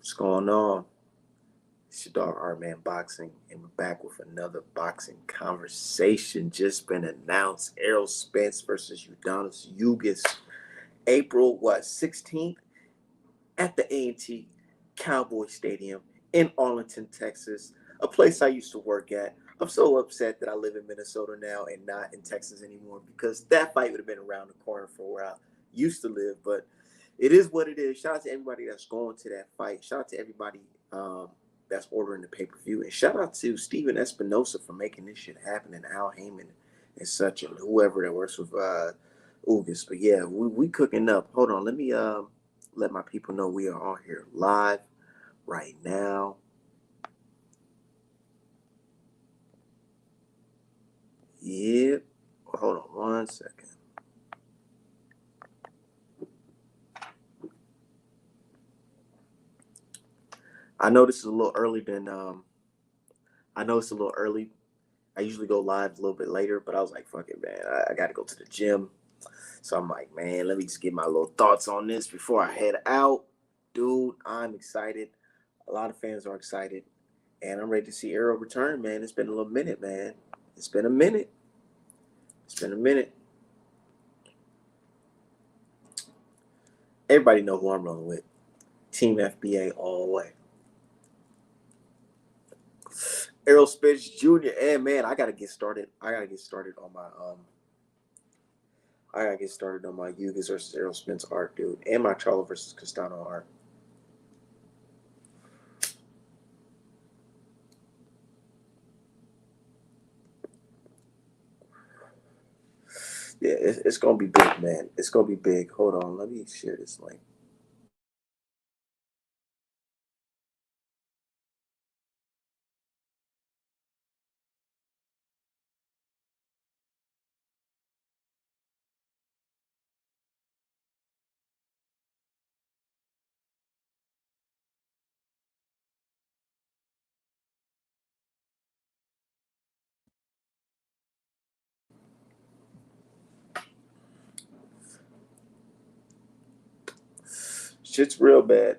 What's going on? It's your dog Artmanboxing, and we're back with another boxing conversation. Just been announced: Errol Spence versus Ugas, April 16th at the A&T Cowboy Stadium in Arlington, Texas, a place I used to work at. I'm so upset that I live in Minnesota now and not in Texas anymore because that fight would have been around the corner for where I used to live. But it is what it is. Shout out to everybody that's going to that fight. Shout out to everybody that's ordering the pay-per-view. And shout out to Steven Espinosa for making this shit happen, and Al Heyman and such, and whoever that works with Ugas. But yeah, we cooking up. Hold on, let me let my people know we are on here live right now. Yep. Hold on one second. I know this is a little early than I know it's a little early. I usually go live a little bit later, but I was like, fuck it, man. I got to go to the gym. So I'm like, man, let me just get my little thoughts on this before I head out. Dude, I'm excited. A lot of fans are excited. And I'm ready to see Errol return, man. It's been a little minute, man. It's been a minute. It's been a minute. Everybody know who I'm rolling with. Team FBA all the way. Errol Spence Jr. And man, I gotta get started. I gotta get started on my Ugas versus Errol Spence art, dude, and my Charlo versus Castano art. Yeah, it's gonna be big, man. It's gonna be big. Hold on, let me share this link. Shit's real bad.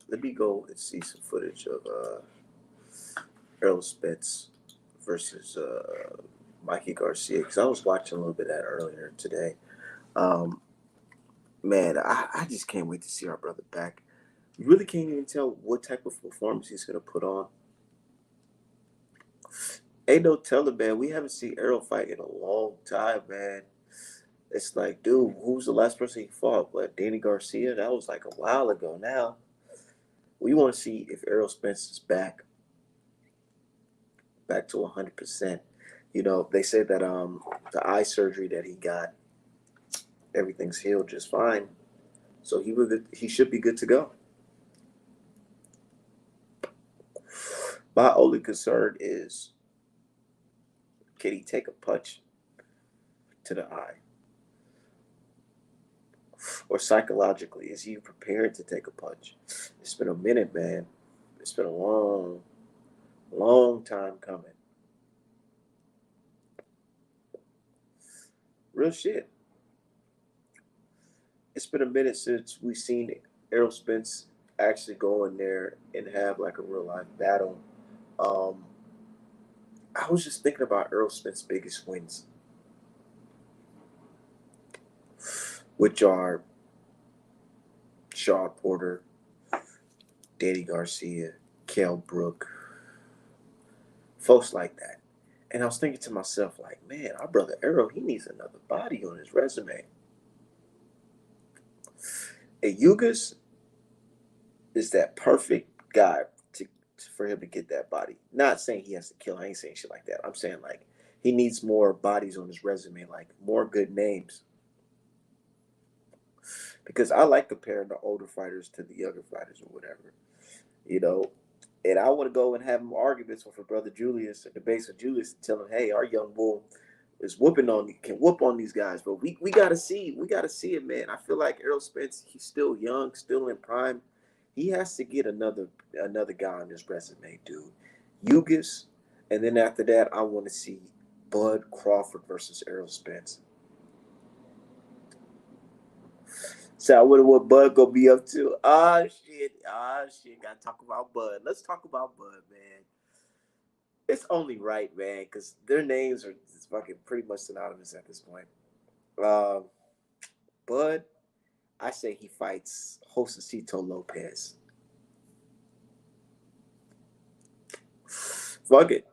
Let me go and see some footage of Errol Spence versus Mikey Garcia, because I was watching a little bit of that earlier today. Um, man, I just can't wait to see our brother back. You really can't even tell what type of performance he's gonna put on. Ain't no telling, man. We haven't seen Errol fight in a long time, man. It's like, dude, who's the last person he fought? What, Danny Garcia? That was like a while ago now. We want to see if Errol Spence is back to 100%. You know, they said that the eye surgery that he got, everything's healed just fine. So he should be good to go. My only concern is, can he take a punch to the eye? Or psychologically, is he prepared to take a punch? It's been a minute, man. It's been a long time coming. Real shit. It's been a minute since we've seen Errol Spence actually go in there and have like a real life battle. Um, I was just thinking about Errol Spence's biggest wins, which are Shaw Porter, Danny Garcia, Kell Brook, folks like that. And I was thinking to myself, like, man, our brother Errol, he needs another body on his resume. And Ugas is that perfect guy for him to get that body. Not saying he has to kill. I ain't saying shit like that. I'm saying like he needs more bodies on his resume, like more good names. Because I like comparing the older fighters to the younger fighters or whatever, you know. And I want to go and have him arguments with her brother Julius or debates with Julius and tell him, hey, our young bull is whooping on can whoop on these guys, but we gotta see it, man. I feel like Errol Spence, he's still young, still in prime. He has to get another guy on his resume, dude. Ugas, and then after that, I want to see Bud Crawford versus Errol Spence. So I wonder what Bud gonna be up to. Ah shit. Ah shit. Gotta talk about Bud. Let's talk about Bud, man. It's only right, man, because their names are just fucking pretty much synonymous at this point. Um, Bud, I say he fights Josecito Lopez. Fuck it.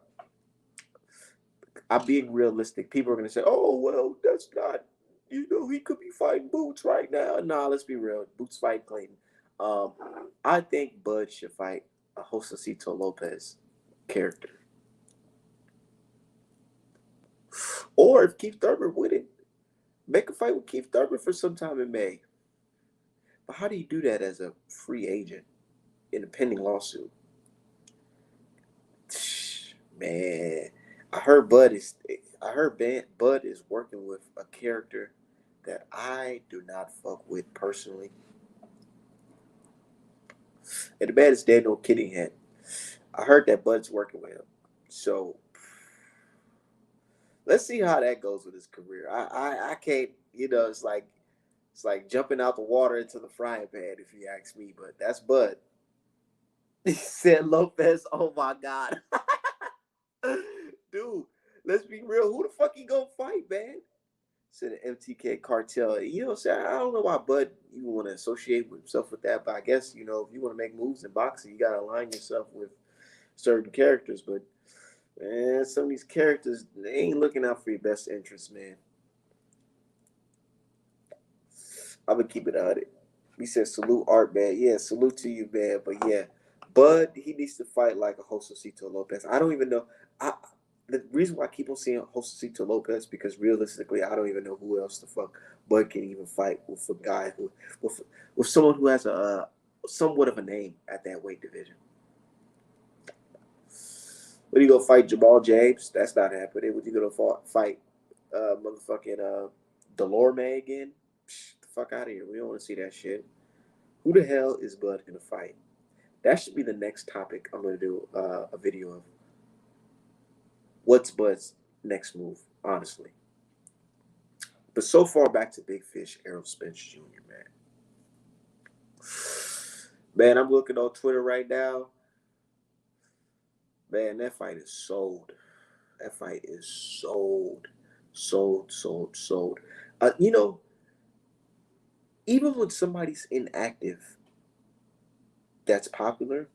I'm being realistic. People are gonna say, "Oh well, that's not." You know, he could be fighting Boots right now. Nah, let's be real. Boots fight Clayton. Um, I think Bud should fight a Josecito Lopez character, or if Keith Thurman wouldn't, make a fight with Keith Thurman for some time in May. But how do you do that as a free agent in a pending lawsuit? Man, I heard Bud is. Bud is working with a character that I do not fuck with personally. And the man is Daniel Kittyhead. I heard that Bud's working with him. So let's see how that goes with his career. I can't, it's like jumping out the water into the frying pan if you ask me, but that's Bud. He said Lopez, oh my God. Dude, let's be real. Who the fuck he gonna fight, man? Said the MTK cartel. You know what I'm saying? I don't know why Bud even want to associate with himself with that, but I guess, if you want to make moves in boxing, you gotta align yourself with certain characters. But man, some of these characters, they ain't looking out for your best interests, man. I'm gonna keep it 100. He said, salute Art, man. Yeah, salute to you, man. But yeah, Bud, he needs to fight like a Josecito Lopez. I don't even know. The reason why I keep on seeing Josecito Lopez because realistically, I don't even know who else the fuck Bud can even fight with a guy with someone who has a somewhat of a name at that weight division. When you go fight Jamal James, that's not happening. When you gonna fight motherfucking Delorme again? Psh, the fuck out of here. We don't want to see that shit. Who the hell is Bud gonna fight? That should be the next topic I'm gonna do a video of. What's Bud's next move? Honestly, but so far back to Big Fish, Errol Spence Jr. Man, man, I'm looking on Twitter right now. Man, that fight is sold. That fight is sold, sold, sold, sold. You know, even when somebody's inactive, that's popular.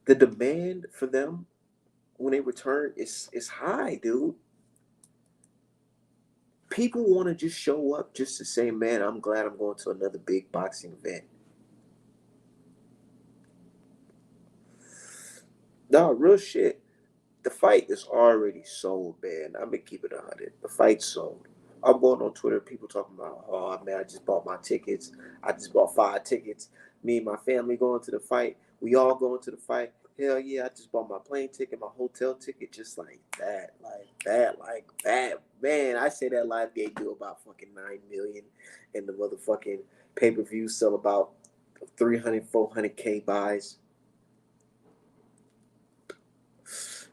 The demand for them when they return is high, dude. People want to just show up just to say, man, I'm glad I'm going to another big boxing event. No, real shit. The fight is already sold, man. I'm gonna keep it 100. The fight's sold. I'm going on Twitter. People talking about, oh man, I just bought my tickets. I just bought 5 tickets. Me and my family going to the fight. We all going to the fight. Hell yeah, I just bought my plane ticket, my hotel ticket, just like that, like that, like that. Man, I say that live gate do about fucking 9 million, and the motherfucking pay per view sell about 300, 400K buys.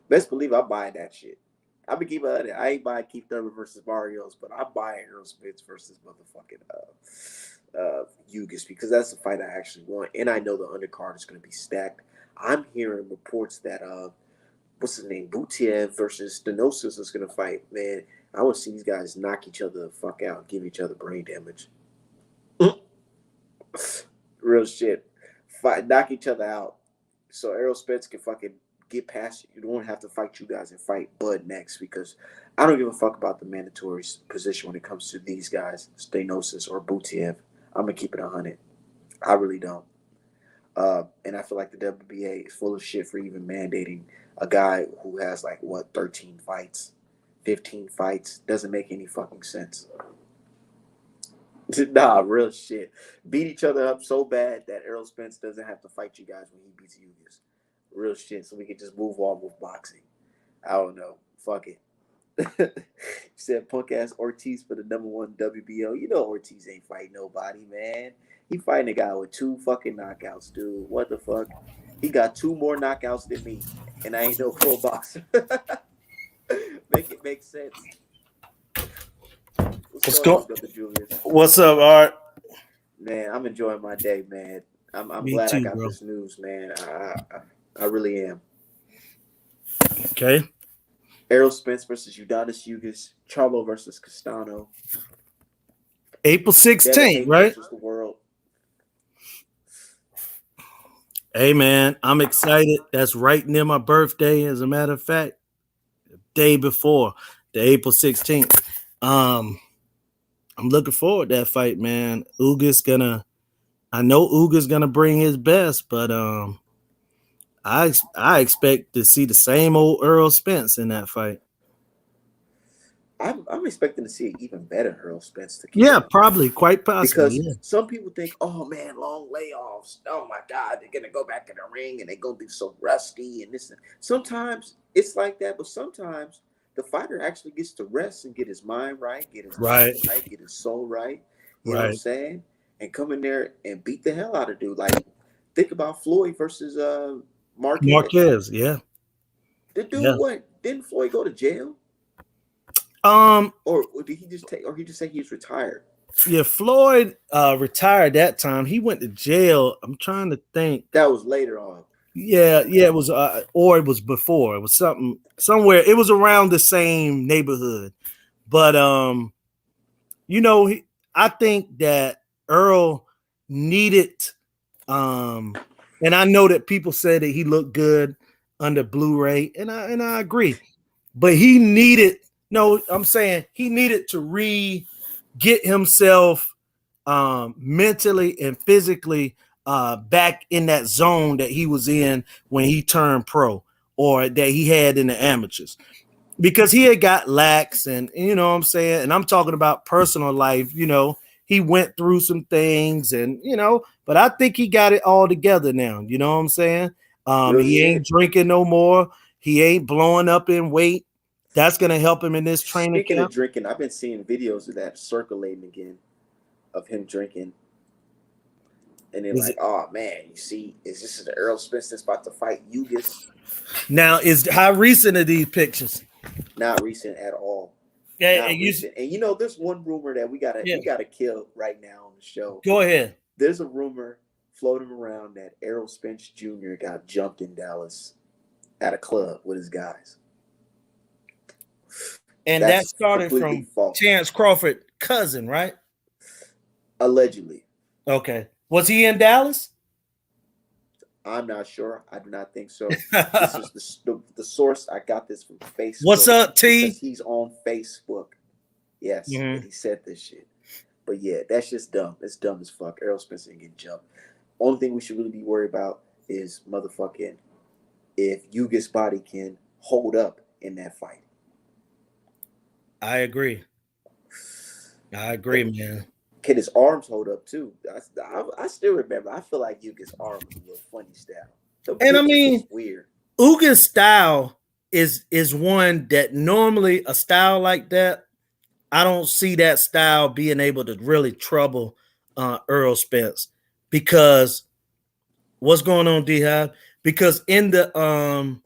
Best believe I'm buying that shit. I'm gonna keep it. I ain't buying Keith Thurman versus Barrios, but I'm buying Errol Spence versus motherfucking Ugas because that's the fight I actually want, and I know the undercard is gonna be stacked. I'm hearing reports that what's his name, Butiev versus Stenosis is gonna fight. Man, I want to see these guys knock each other the fuck out, give each other brain damage. Real shit. Fight, knock each other out. So Errol Spence can fucking get past you. You don't have to fight you guys and fight Bud next because I don't give a fuck about the mandatory position when it comes to these guys, Stenosis or Butiev. I'm gonna keep it 100. I really don't. And I feel like the WBA is full of shit for even mandating a guy who has like what 13 fights, 15 fights. Doesn't make any fucking sense. Nah, real shit. Beat each other up so bad that Errol Spence doesn't have to fight you guys when he beats you. Real shit. So we can just move on with boxing. I don't know. Fuck it. You said punk ass Ortiz for the #1 WBO. You know Ortiz ain't fighting nobody, man. He fighting a guy with 2 fucking knockouts, dude. What the fuck? He got 2 more knockouts than me, and I ain't no pro boxer. Make it make sense. What's What's going on, going? brother Julius? What's up, Art? Man, I'm enjoying my day, man. I'm Me glad I too, got bro. this news, man. I really am. Okay. Errol Spence versus Udonis Ugas. Charlo versus Castano. April Devin 16th, Haney right? versus the world. Hey man, I'm excited. That's right near my birthday, as a matter of fact. Day before, the April 16th. Um, I'm looking forward to that fight, man. I know Uga's gonna bring his best, but I expect to see the same old Errol Spence in that fight. I'm expecting to see an even better Errol Spence to kick Yeah, out. probably, quite possibly. Because Yeah. some people think, oh man, long layoffs. Oh my God, they're gonna go back in the ring and they're gonna be so rusty and this. Sometimes it's like that, but sometimes the fighter actually gets to rest and get his mind right, get his body Right, right, get his soul right. You know what I'm right. saying? And come in there and beat the hell out of dude. Like think about Floyd versus Marquez. Marquez, yeah, The dude yeah. what? Didn't Floyd go to jail? Um, Or did he just take or he just say he's retired? yeah, Floyd retired that time. He went to jail. I'm trying to think. That was later on. Yeah, yeah, it was or it was before. It was something somewhere. It was around the same neighborhood. But you know, I think that Earl needed um and I know that people say that he looked good under Blu-ray, and I agree. But he needed no, I'm saying he needed to get himself mentally and physically back in that zone that he was in when he turned pro, or that he had in the amateurs, because he had got lax, and you know what I'm saying, and I'm talking about personal life. He went through some things, and but I think he got it all together now. You know what I'm saying? Real He ain't shit. drinking no more. He ain't blowing up in weight. That's gonna help him in this training Speaking of camp. drinking, I've been seeing videos of that circulating again of him drinking. And they're Is like, it oh man, you see, is this the Errol Spence that's about to fight Ugas? now? Is how recent are these pictures? Not recent at all. Yeah, Not recent. And you know, there's one rumor that yeah. we gotta kill right now on the show. Go ahead. There's a rumor floating around that Errol Spence Jr. got jumped in Dallas at a club with his guys. And that That's started completely from false. Terrence Crawford cousin, right? Allegedly. Okay. Was he in Dallas? I'm not sure. I do not think so. This is the source. I got this from What's Facebook up, because T? he's on Facebook. Yes, and Mhm. he said this shit. But yeah, that's just dumb. It's dumb as fuck. Errol Spence ain't getting jumped. Only thing we should really be worried about is motherfucking if Ugas body can hold up in that fight. I agree. I agree, man. Can his arms hold up too? I still remember. I feel like Ugas' arm was a little funny style. The And I pictures was mean, weird. Uga's style is one that normally a style like that, I don't see that style being able to really trouble Earl Spence, because what's going on, D-Hab? Because in the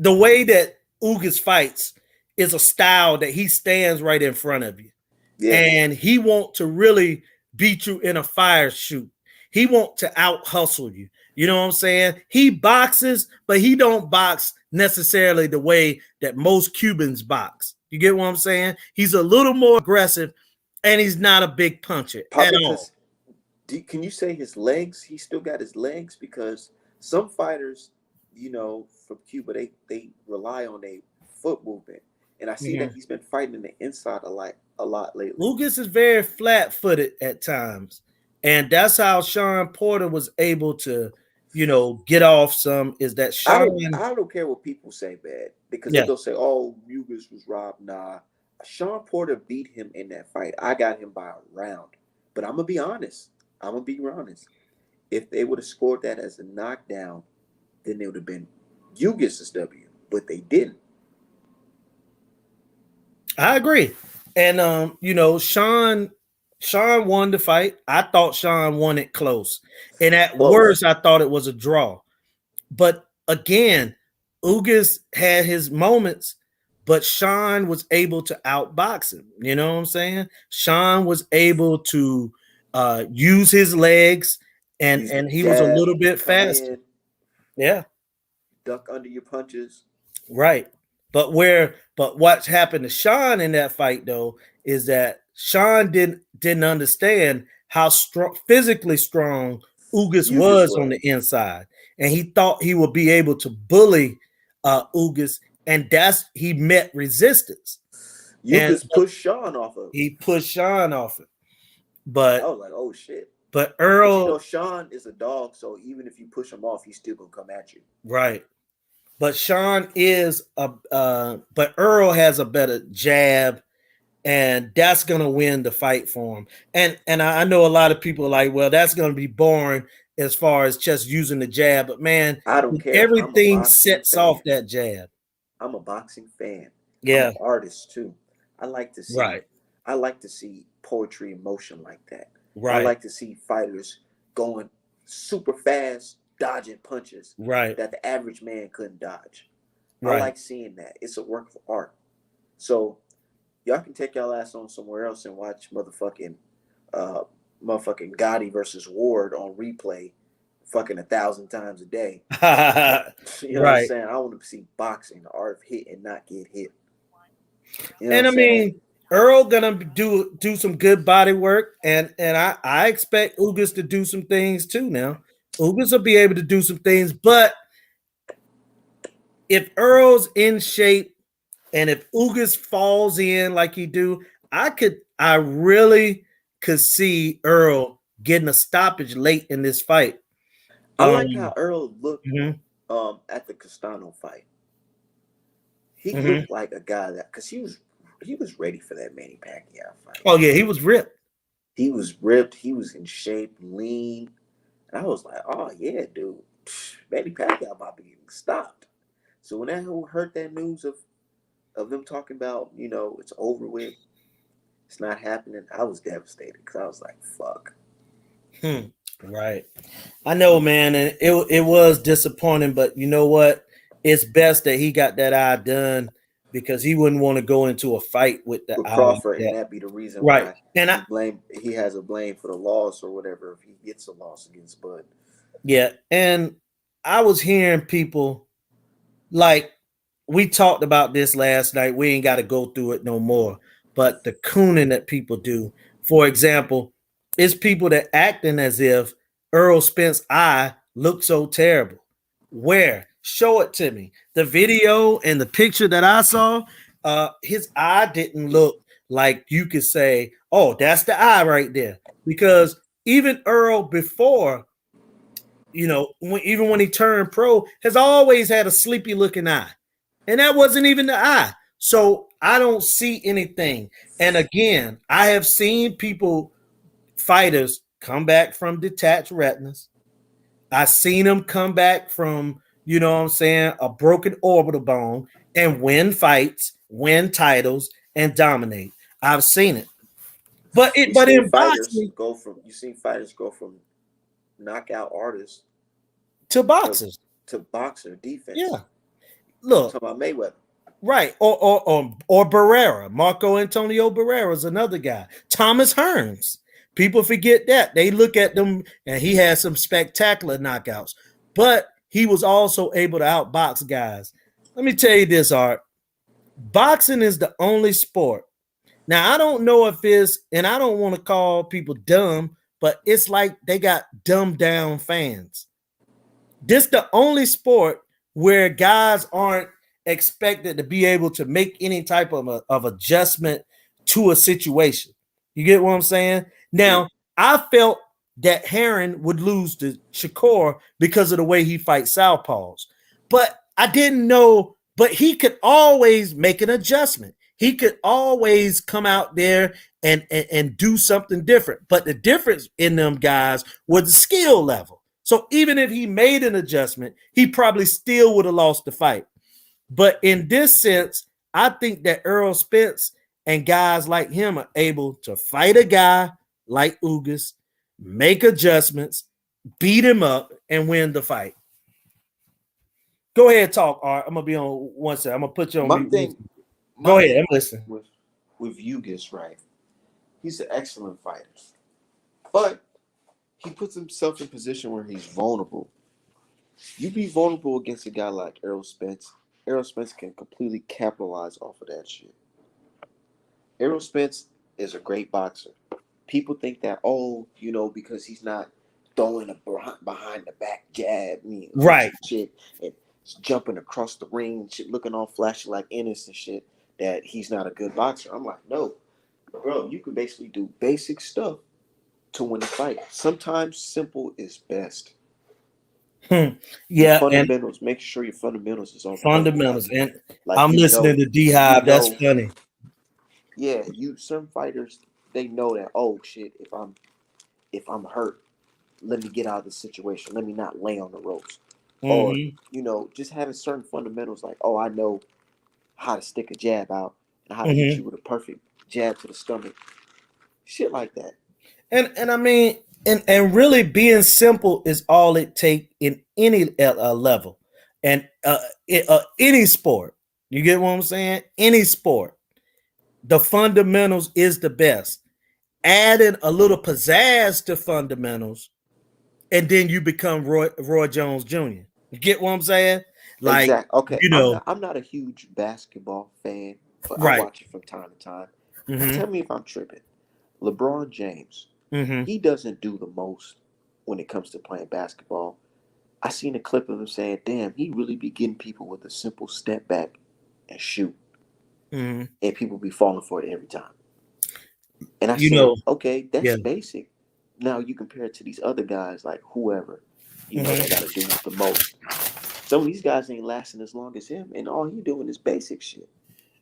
way that Ugas fights is a style that he stands right in front of you, Yeah, and he want to really beat you in a fire shoot. He want to out hustle you. You know what I'm saying? He boxes, but he don't box necessarily the way that most Cubans box. You get what I'm saying? He's a little more aggressive, and he's not a big puncher at probably all. because can you say his legs? He still got his legs because some fighters, from Cuba, they rely on their foot movement, and I see that Mhm. he's been fighting in the inside a lot lately. Lucas is very flat-footed at times, and that's how Sean Porter was able to, get off some. Is that Sean? I don't care what people say, man, because they Yeah, go say, "Oh, Ugas was robbed." Nah, Sean Porter beat him in that fight. I got him by a round, but I'm gonna be honest. I'm gonna be honest. If they would have scored that as a knockdown, then it would have been Ugas' W, but they didn't. I agree. And Sean won the fight. I thought Sean won it close. And at Close. worst, I thought it was a draw. But again, Ugas had his moments, but Sean was able to outbox him. You know what I'm saying? Sean was able to use his legs, Use the and he was a jab, little bit come faster. in, Yeah, duck under your punches. right. But what happened to Sean in that fight though is that Sean didn't understand how strong, physically strong Ugas Ugas was on was. the inside, and he thought he would be able to bully Ugas, and that's he met resistance, and Ugas pushed Sean off of him. he pushed Sean off it. I But was like, oh shit. but But you know, Earl, Sean is a dog, so even if you push him off, he's still gonna come at you. right? But Sean is a but Earl has a better jab, and that's gonna win the fight for him. And I know a lot of people are like, well, that's gonna be boring as far as just using the jab, but man, I don't care. I'm a everything boxing sets off fan. that jab. I'm a boxing fan. I'm Yeah, an artist too. I like to see right, I like to see poetry in motion like that. I right, like to see fighters going super fast, dodging punches right, that the average man couldn't dodge. I right. like seeing that. It's a work of art. So y'all can take y'all ass on somewhere else and watch uh motherfucking Gotti versus Ward on replay fucking 1,000 times a day. You know what I'm Right. saying? I want to see boxing, the art of hit and not get hit. You know what I'm And I saying? mean, Earl gonna do some good body work, and I expect Ugas to do some things too. Now, Ugas will be able to do some things, but if Earl's in shape and if Ugas falls in like he do, I really could see Earl getting a stoppage late in this fight. I like how Um, Errol looked mhm, at the Castano fight. He mhm. looked like a guy that because he was ready for that Manny Pacquiao fight. Oh yeah, he was ripped. He was ripped. He was in shape, lean, and I was like, oh yeah, dude, Manny Pacquiao about to be getting stopped. So when I heard that news of them talking about, it's over with, it's not happening, I was devastated because I was like, fuck. Hmm. Right. I know, man, and it was disappointing, but you know what? It's best that he got that eye done because he wouldn't want to go into a fight with the With eye like Crawford, and that. that be the reason Right. why And I he has a blame for the loss or whatever if he gets a loss against Bud. yeah, and I was hearing people like we talked about this last night. We ain't got to go through it no more. But the cooning that people do, for example, it's people that acting as if Earl Spence eye looks so terrible. Where? Show it to me. The video and the picture that I saw, his eye didn't look like you could say, "Oh, that's the eye right there." Because even Earl before, even when he turned pro, has always had a sleepy looking eye, and that wasn't even the eye. So I don't see anything. And again, I have seen fighters come back from detached retinas. I've seen them come back from, what I'm saying, a broken orbital bone and win fights, win titles, and dominate. I've seen it. You But seen in fighters boxing, go from knockout artists to to boxers, boxer defense. yeah. Look, Talking about Mayweather. right, or Barrera, Marco Antonio Barrera is another guy. Thomas Hearns, people forget that they look at them, and he had some spectacular knockouts, but he was also able to outbox guys. Let me tell you this, Art. Boxing is the only sport. Now I don't know if it's, and I don't want to call people dumb, but it's like they got dumbed down fans. This the only sport where guys aren't expected to be able to make any type of adjustment to a situation. You get what I'm saying? Yeah. Now, I felt that Heron would lose to Shakur because of the way he fights southpaws. But I didn't know, but he could always make an adjustment. He could always come out there and do something different. But the difference in them guys was the skill level. So even if he made an adjustment, he probably still would have lost the fight. But in this sense, I think that Errol Spence and guys like him are able to fight a guy like Ugas, make adjustments, beat him up, and win the fight. Go ahead, talk, Art. I'm gonna be on one side. I'm gonna put you on My mute. thing My Go ahead, I'm thing listening. with Ugas, right? He's an excellent fighter, but he puts himself in a position where he's vulnerable. You be vulnerable against a guy like Errol Spence. Errol Spence can completely capitalize off of that shit. Errol Spence is a great boxer. People think that, oh, because he's not throwing a behind the back jab, hooks Right. and shit, and jumping across the ring and shit, looking all flashy like Ennis and shit, that he's not a good boxer. I'm like, no, bro, you can basically do basic stuff to win a fight. Sometimes simple is best. Hmm. Your Yeah, and fundamentals, make sure your fundamentals is on point. fundamentals. And Like I'm listening to D you Hive. That's know, funny. yeah, some fighters they know that, oh shit, if I'm hurt, let me get out of the situation. Let me not lay on the ropes. Or, Hmm. just having certain fundamentals like, oh, I know how to stick a jab out and how to hit Hmm. you with a perfect jab to the stomach. Shit like that. And I mean, and really being simple is all it take in any level, and any sport. You get what I'm saying? Any sport, the fundamentals is the best. Adding a little pizzazz to fundamentals, and then you become Roy Jones Jr. You get what I'm saying? Like, Exact. Okay, you I'm know, not I'm not a huge basketball fan, but I right. watch it from time to time. Mm-hmm. Tell me if I'm tripping. LeBron James, Mm-hmm. he doesn't do the most when it comes to playing basketball. I seen a clip of him saying, "Damn, he really be getting people with a simple step back and shoot, Mm-hmm. and people be falling for it every time." And I You said, know, "Okay, that's yeah. basic." Now you compare it to these other guys, like whoever, that got Mm-hmm. to do the most. Some of these guys ain't lasting as long as him, and all he doing is basic shit.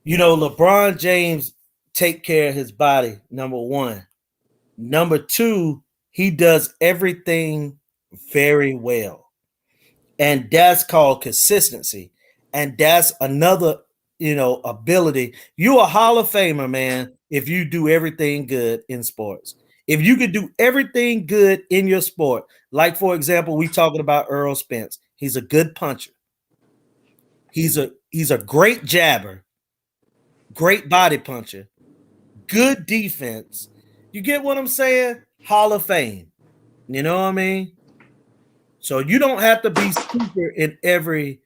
LeBron James take care of his body. Number one. Number two, he does everything very well. And that's called consistency. And that's another, ability. You a Hall of Famer, man, if you do everything good in sports. If you could do everything good in your sport, like for example, we talking about Errol Spence. He's a good puncher. He's a great jabber, great body puncher, good defense. You get what I'm saying? Hall of Fame. You know what I mean? So you don't have to be super in every,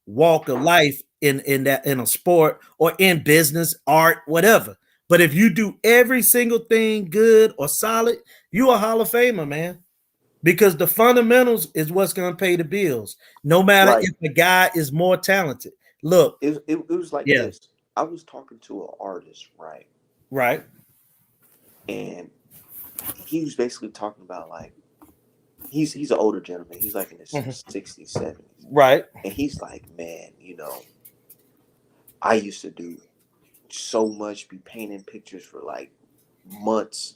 walk of life in a sport or in business, art, whatever. But if you do every single thing good or solid, you a Hall of Famer, man. Because the fundamentals is what's going to pay the bills. No matter Like if the guy is more talented. Look, it was like yeah, this. I was talking to an artist, right, right. and he was basically talking about like he's an older gentleman. He's like in his Mhm. 60s, 70s, Right. and he's like, man, I used to do so much, be painting pictures for like months,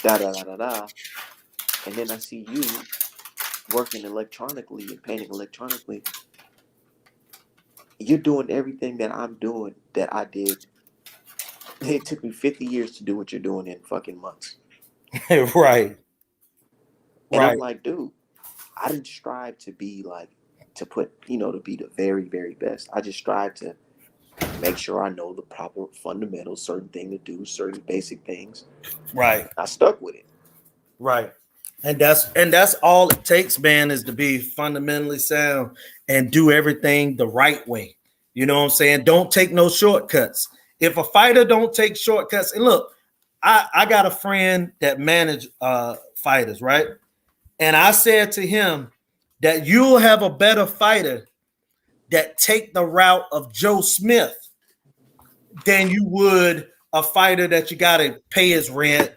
da da da da da, and then I see you working electronically and painting electronically. You're doing everything that I'm doing that I did. It took me 50 years to do what you're doing in fucking months. Right. And I'm Right. like, dude, I didn't strive to be like, to put, to be the very, very best. I just strive to make sure I know the proper fundamentals, certain thing to do, certain basic things. Right. I stuck with it. Right. And that's all it takes, man, is to be fundamentally sound and do everything the right way. You know what I'm saying? Don't take no shortcuts. If a fighter don't take shortcuts, and look, I got a friend that manage fighters, right? And I said to him that you'll have a better fighter that take the route of Joe Smith than you would a fighter that you got to pay his rent,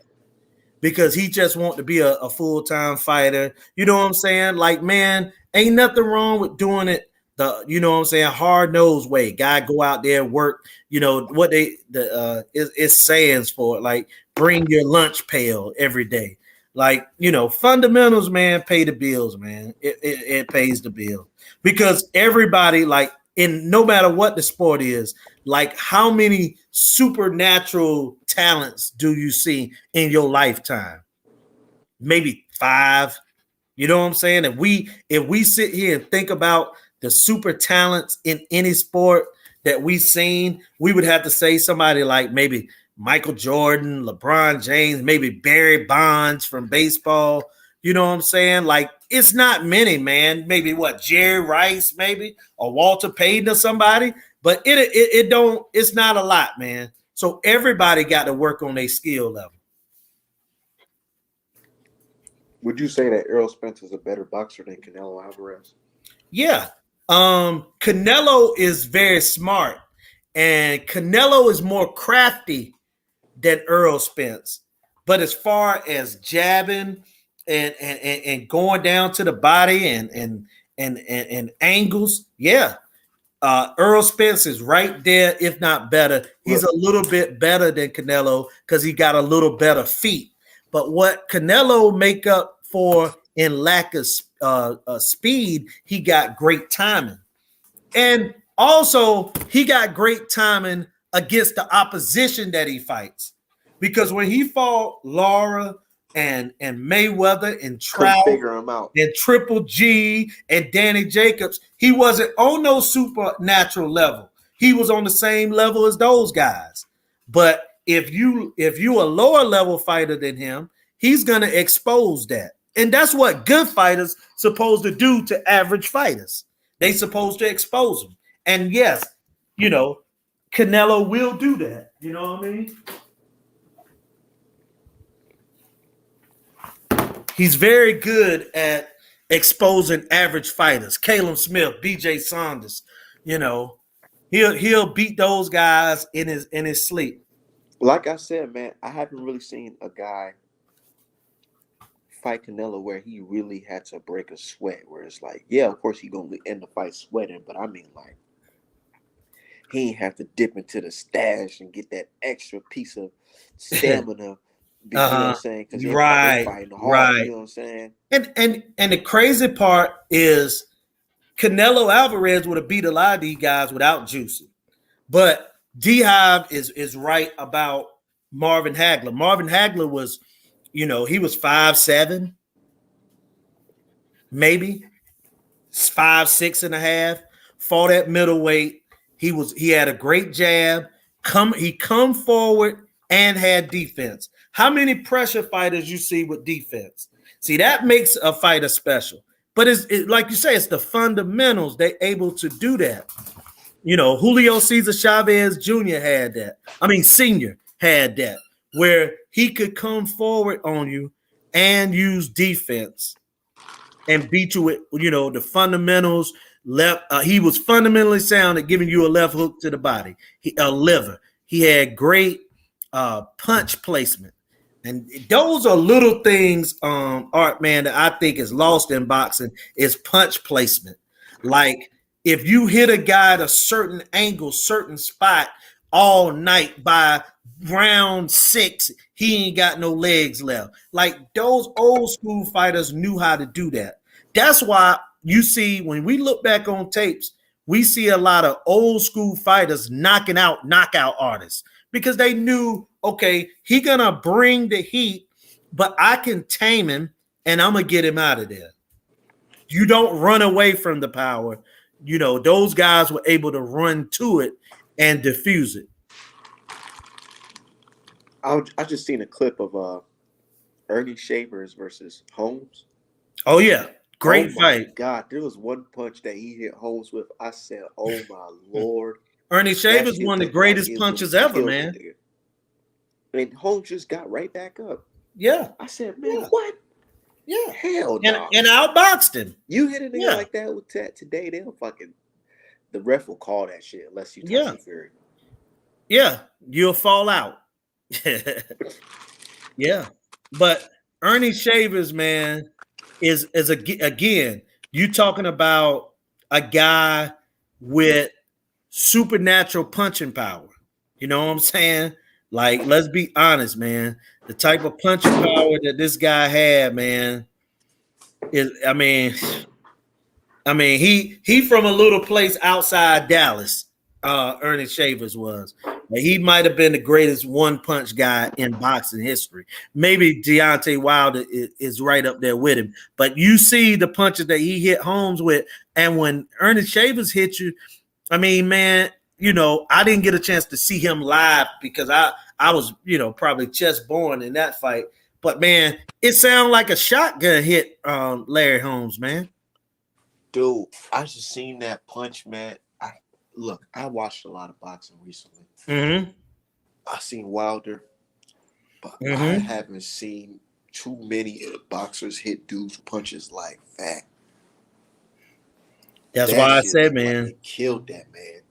because he just want to be a full-time fighter. You know what I'm saying? Like, man, ain't nothing wrong with doing it what I'm saying, hard-nosed way. Guy go out there and work, what it's sayings for it, like bring your lunch pail every day. Like, fundamentals, man, pay the bills, man. It pays the bill. Because everybody, like, in no matter what the sport is, like, how many supernatural talents do you see in your lifetime? Maybe five. You know what I'm saying? If we sit here and think about the super talents in any sport, that we've seen, we would have to say somebody like maybe Michael Jordan, LeBron James, maybe Barry Bonds from baseball. You know what I'm saying? Like, it's not many, man. Maybe what, Jerry Rice, maybe, or Walter Payton or somebody. But it don't, it's not a lot, man. So everybody got to work on their skill level. Would you say that Errol Spence is a better boxer than Canelo Alvarez? Yeah. Canelo is very smart, and Canelo is more crafty than Errol Spence. But as far as jabbing and going down to the body and angles, yeah. Errol Spence is right there, if not better. He's a little bit better than Canelo because he got a little better feet. But what Canelo make up for in lack of speed, he got great timing. And also, he got great timing against the opposition that he fights. Because when he fought Lara and Mayweather and Trout figure him out. and Triple G and Danny Jacobs, he wasn't on no supernatural level. He was on the same level as those guys. But if you a lower level fighter than him, he's gonna expose that. And that's what good fighters supposed to do to average fighters. They supposed to expose them. And yes, you know, Canelo will do that. You know what I mean? He's very good at exposing average fighters. Caleb Smith, BJ Saunders, you know, he'll beat those guys in his sleep. Like I said, man, I haven't really seen a guy fight Canelo where he really had to break a sweat. Where it's like, yeah, of course he gonna end the fight sweating, but I mean, like, he ain't have to dip into the stash and get that extra piece of stamina. You know what I'm saying? Because they're fighting hard. You know what I'm saying? And the crazy part is Canelo Alvarez would have beat a lot of these guys without juicing. But D-Hive is right about Marvin Hagler. Marvin Hagler was, you know, he was 5'7", maybe 5'6.5", fought at middleweight. He had a great jab. He come forward and had defense. How many pressure fighters you see with defense? See, that makes a fighter special. But it's like you say, it's the fundamentals. They're able to do that. You know, Julio Cesar Chavez Jr. had that. I mean, Senior had that, where he could come forward on you and use defense and beat you with, you know, the fundamentals. He was fundamentally sound at giving you a left hook to the body, a liver. He had great punch placement. And those are little things, Art, man, that I think is lost in boxing is punch placement. Like, if you hit a guy at a certain angle, certain spot all night, by round 6, he ain't got no legs left. Like, those old school fighters knew how to do that. That's why you see, when we look back on tapes, we see a lot of old school fighters knocking out knockout artists because they knew, okay, he gonna bring the heat, but I can tame him and I'm gonna get him out of there. You don't run away from the power. You know, those guys were able to run to it and diffuse it. I just seen a clip of Ernie Shavers versus Holmes. Oh yeah, great fight. My God, there was one punch that he hit Holmes with. I said, "Oh my Lord!" Ernie Shavers one of the greatest punches ever, man. And Holmes just got right back up. Yeah, I said, "Man, what? Yeah, hell no!" And outboxed him. You hit a nigga like that with today, they'll fucking, the ref will call that shit unless you touch Fury. Yeah, you'll fall out. Yeah, but Ernie Shavers, man, is again, you talking about a guy with supernatural punching power. You know what I'm saying? Like, let's be honest, man. The type of punching power that this guy had, man, is, I mean, he from a little place outside Dallas. Ernie Shavers was. He might have been the greatest one-punch guy in boxing history. Maybe Deontay Wilder is right up there with him. But you see the punches that he hit Holmes with, and when Ernie Shavers hit you, I mean, man, I didn't get a chance to see him live because I was, probably just born in that fight. But man, it sounded like a shotgun hit Larry Holmes, man. Dude, I just seen that punch, man. I watched a lot of boxing recently. Mm-hmm. I seen Wilder, but I Mm-hmm. haven't seen too many boxers hit dudes punches like that. That's That why I shit said, looked like man, it killed that man.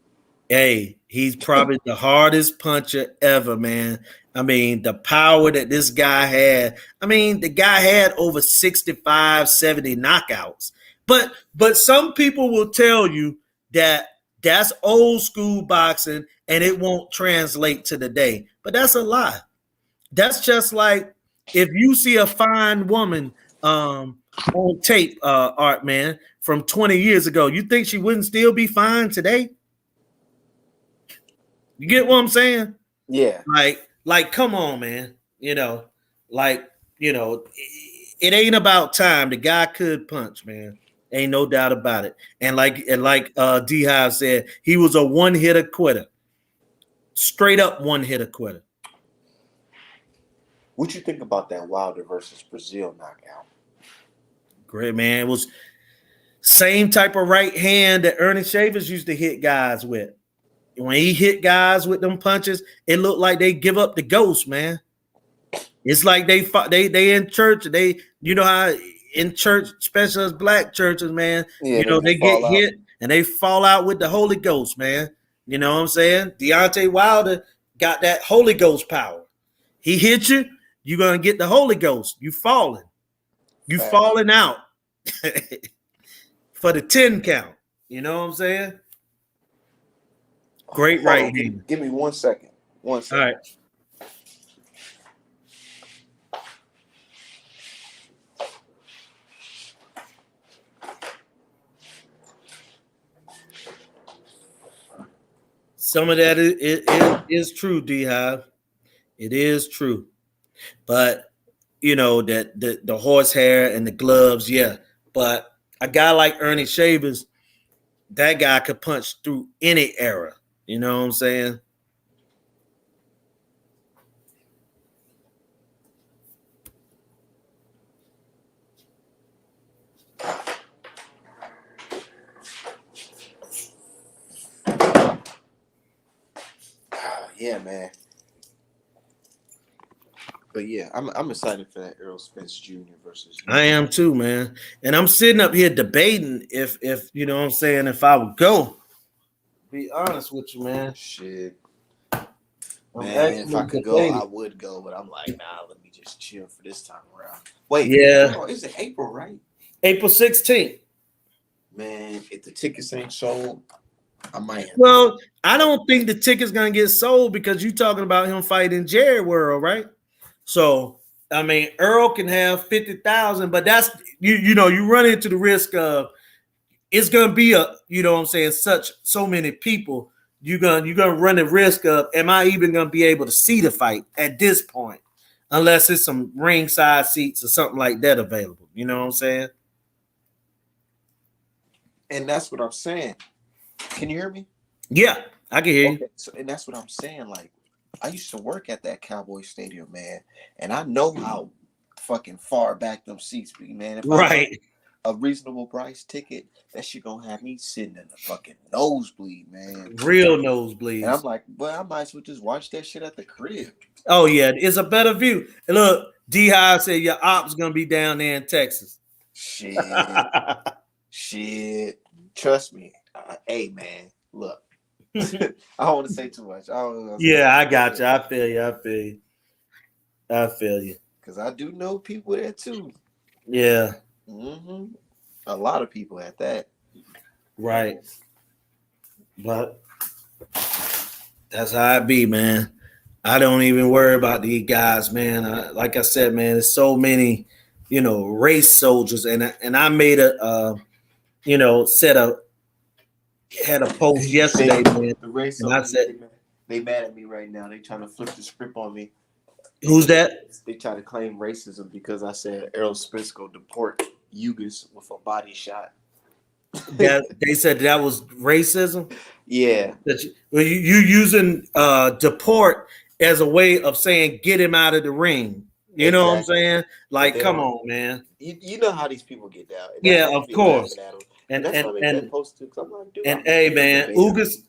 hey, he's probably the hardest puncher ever, man. I mean, the power that this guy had. I mean, the guy had over 65, 70 knockouts. But some people will tell you that that's old school boxing and it won't translate to the day. But that's a lie. That's just like if you see a fine woman on tape, Art man, from 20 years ago, you think she wouldn't still be fine today? You get what I'm saying? Yeah. Like, come on, man. Like, it ain't about time. The guy could punch, man. Ain't no doubt about it. And like D Hive said, he was a one-hitter quitter. Straight up one-hitter quitter. What you think about that Wilder versus Brazil knockout? Great, man. It was same type of right hand that Ernie Shavers used to hit guys with. When he hit guys with them punches, it looked like they give up the ghost, man. It's like they in church. How in church, especially as black churches, man. Yeah, they They just get fall out. hit and they fall out with the Holy Ghost, man. You know what I'm saying? Deontay Wilder got that Holy Ghost power. He hit you, you're gonna get the Holy Ghost. You falling. You Facts. falling out for the 10 count. You know what I'm saying? Great right hand. Give me 1 second. 1 second. All right. Some of that is true, D Hive. It is true. But that the horsehair and the gloves, yeah. But a guy like Ernie Shavers, that guy could punch through any era. You know what I'm saying? Yeah, man. But yeah, I'm excited for that Errol Spence Jr. versus. I am too, man. And I'm sitting up here debating if you know what I'm saying, if I would go. Be honest with you, man. Shit. I'm Man, if I could debating. go, I would go, but I'm like, nah, let me just chill for this time around. Wait, yeah. It's in April, right? April 16th. Man, if the tickets ain't sold, I might have. Well, I don't think the ticket's gonna get sold because you're talking about him fighting Jerry World, right? So I mean, Errol can have 50,000, but that's you run into the risk of it's gonna be so many people. You're gonna run the risk of am I even gonna be able to see the fight at this point, unless it's some ringside seats or something like that available. You know what I'm saying? And that's what I'm saying. Can you hear me? Yeah, I can hear you. So, and that's what I'm saying. Like, I used to work at that Cowboy Stadium, man, and I know how fucking far back them seats be, man. If right. a reasonable price ticket, that shit gonna have me sitting in the fucking nosebleed, man. Real nosebleeds. And I'm like, well, I might as well just watch that shit at the crib. Oh yeah, it's a better view. And look, D Hive said your ops gonna be down there in Texas. Shit. Shit. Trust me. Hey man, look. I don't want to say too much. I got you. I feel you. Because I do know people there too. Yeah. Mm-hmm. A lot of people at that. Right. But that's how it be, man. I don't even worry about these guys, man. Like I said, man, there's so many, race soldiers, and I made had a post yesterday, man. The race soldiers, they mad at me right now. They trying to flip the script on me. Who's that? They try to claim racism because I said Errol Spence go deport Ugas with a body shot. That they said that was racism. Yeah, That you using deport as a way of saying get him out of the ring. You know what I'm exactly. saying? But Like, they come don't. on, man. You know how these people get down, and that's Yeah, why I of be laughing course. at them. And And that's and why I make that and post too. Because I'm like, dude, and I'm not hey, here to man, debate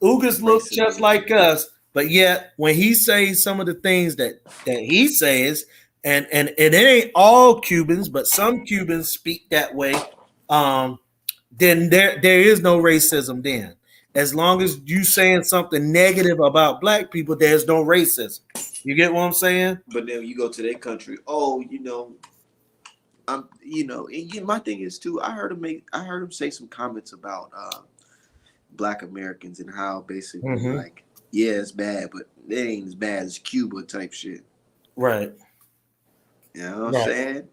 Ugas look just racism. like us, but yet when he says some of the things that he says, and it ain't all Cubans, but some Cubans speak that way. Um, then there is no racism. Then, as long as you saying something negative about black people, there's no racism. You get what I'm saying? But then you go to their country. Oh, my thing is too. I heard him say some comments about Black Americans and how basically Mm-hmm. like, yeah, it's bad, but it ain't as bad as Cuba type shit. Right. You know what I'm Right. saying?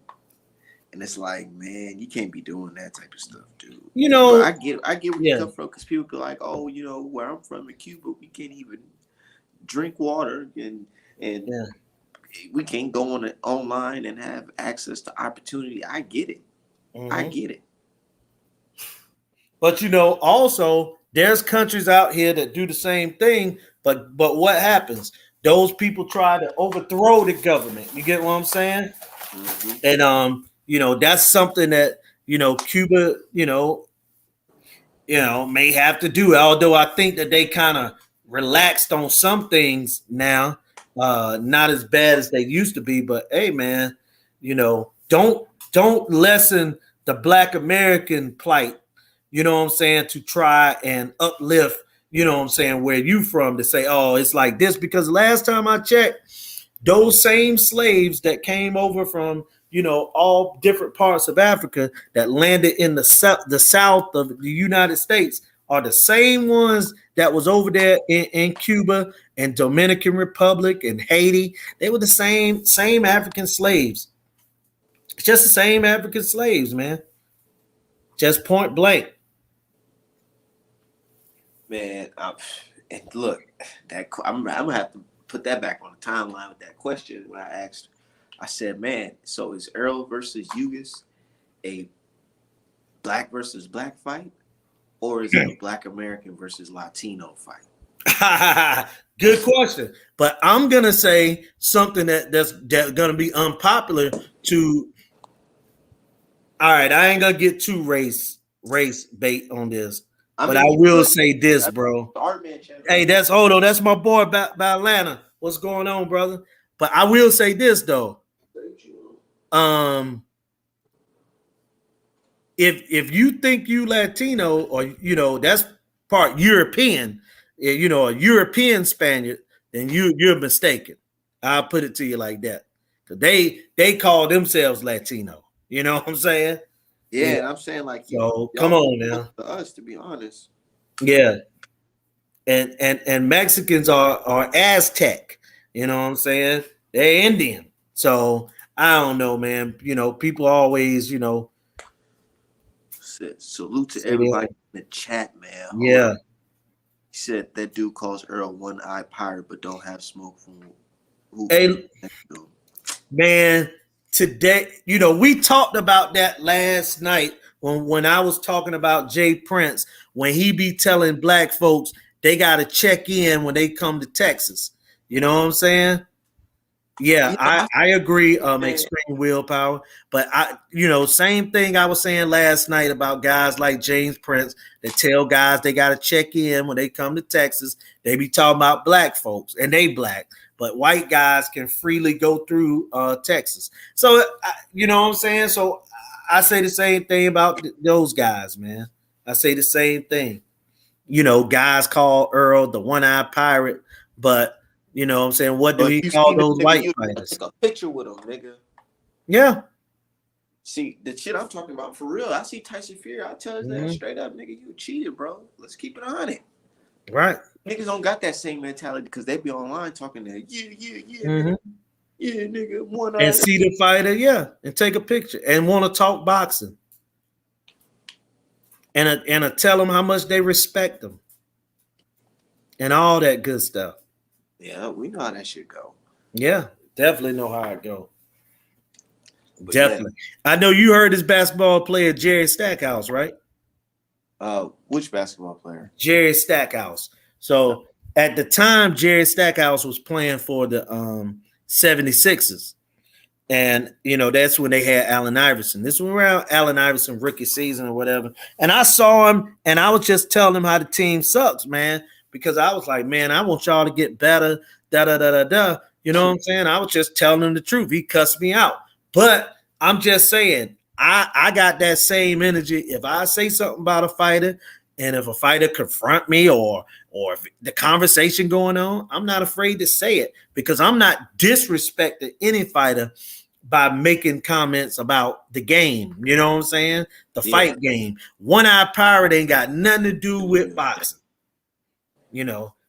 And it's like, man, you can't be doing that type of stuff, dude. You But know. I get where you Yeah. come from because people go like, oh, where I'm from in Cuba, we can't even drink water and Yeah. we can't go online and have access to opportunity. I get it. I Mm-hmm. get it. But also there's countries out here that do the same thing. But what happens? Those people try to overthrow the government. You get what I'm saying? Mm-hmm. And that's something that Cuba, may have to do. Although I think that they kind of relaxed on some things now, not as bad as they used to be. But hey, man, don't lessen the Black American plight. You know what I'm saying? To try and uplift. You know what I'm saying? Where you from to say, oh, it's like this because last time I checked, those same slaves that came over from all different parts of Africa that landed in the south of the United States are the same ones that was over there in Cuba and Dominican Republic and Haiti. They were the same African slaves. It's just the same African slaves, man. Just point blank. Man, and look, I'm gonna have to put that back on the timeline with that question when I asked. I said, man, so is Errol versus Ugas a black versus black fight, or is it a Black American versus Latino fight? Good question. But I'm gonna say something that's gonna be unpopular to. All right, I ain't gonna get too race bait on this, I but I mean, you will could. say this, That's bro. the Art Man channel. Hey, that's hold on. That's my boy by Atlanta. What's going on, brother? But I will say this though. Um, if you think you Latino or that's part European, a European Spaniard, then you're mistaken. I'll put it to you like that. Cause they call themselves Latino. You know what I'm saying? Yeah, Yeah. and I'm saying like So come y'all on close now. to us, to be honest. Yeah. And Mexicans are Aztec. You know what I'm saying? They're Indian. So I don't know, man. People always, Salute to say they everybody in the chat, man. Hold on. yeah. He said that dude calls Earl one eye pirate, but don't have smoke from hoop. Hey, man, today, we talked about that last night when I was talking about Jay Prince, when he be telling black folks they got to check in when they come to Texas. You know what I'm saying? Yeah, You know, I agree. man, Extreme willpower, but same thing I was saying last night about guys like James Prince that tell guys they got to check in when they come to Texas. They be talking about black folks, and they black, but white guys can freely go through Texas. So you know what I'm saying. So I say the same thing about those guys, man. I say the same thing. Guys call Earl the one-eyed pirate, but you know what I'm saying? What do but he you call seen the those nigga, white you fighters? take a picture with him, nigga. Yeah. See, the shit I'm talking about for real. I see Tyson Fury. I tell his ass straight up, nigga, you cheated, bro. Let's keep it on it. Right. Niggas don't got that same mentality because they be online talking to Mm-hmm. nigga. Yeah, nigga, one And eye. see the fighter, yeah, and take a picture and want to talk boxing and tell them how much they respect them and all that good stuff. Yeah, we know how that shit go. Yeah, definitely know how it go. But yeah, Definitely. I know you heard this basketball player Jerry Stackhouse, right? Which basketball player? Jerry Stackhouse. So at the time, Jerry Stackhouse was playing for the 76ers. And, that's when they had Allen Iverson. This was around Allen Iverson rookie season or whatever. And I saw him and I was just telling him how the team sucks, man, because I was like, man, I want y'all to get better, da da da da da. You know what I'm saying? I was just telling him the truth. He cussed me out. But I'm just saying, I got that same energy. If I say something about a fighter, and if a fighter confront me or if the conversation going on, I'm not afraid to say it because I'm not disrespecting any fighter by making comments about the game. You know what I'm saying? The fight game. One-Eyed Pirate ain't got nothing to do with boxing.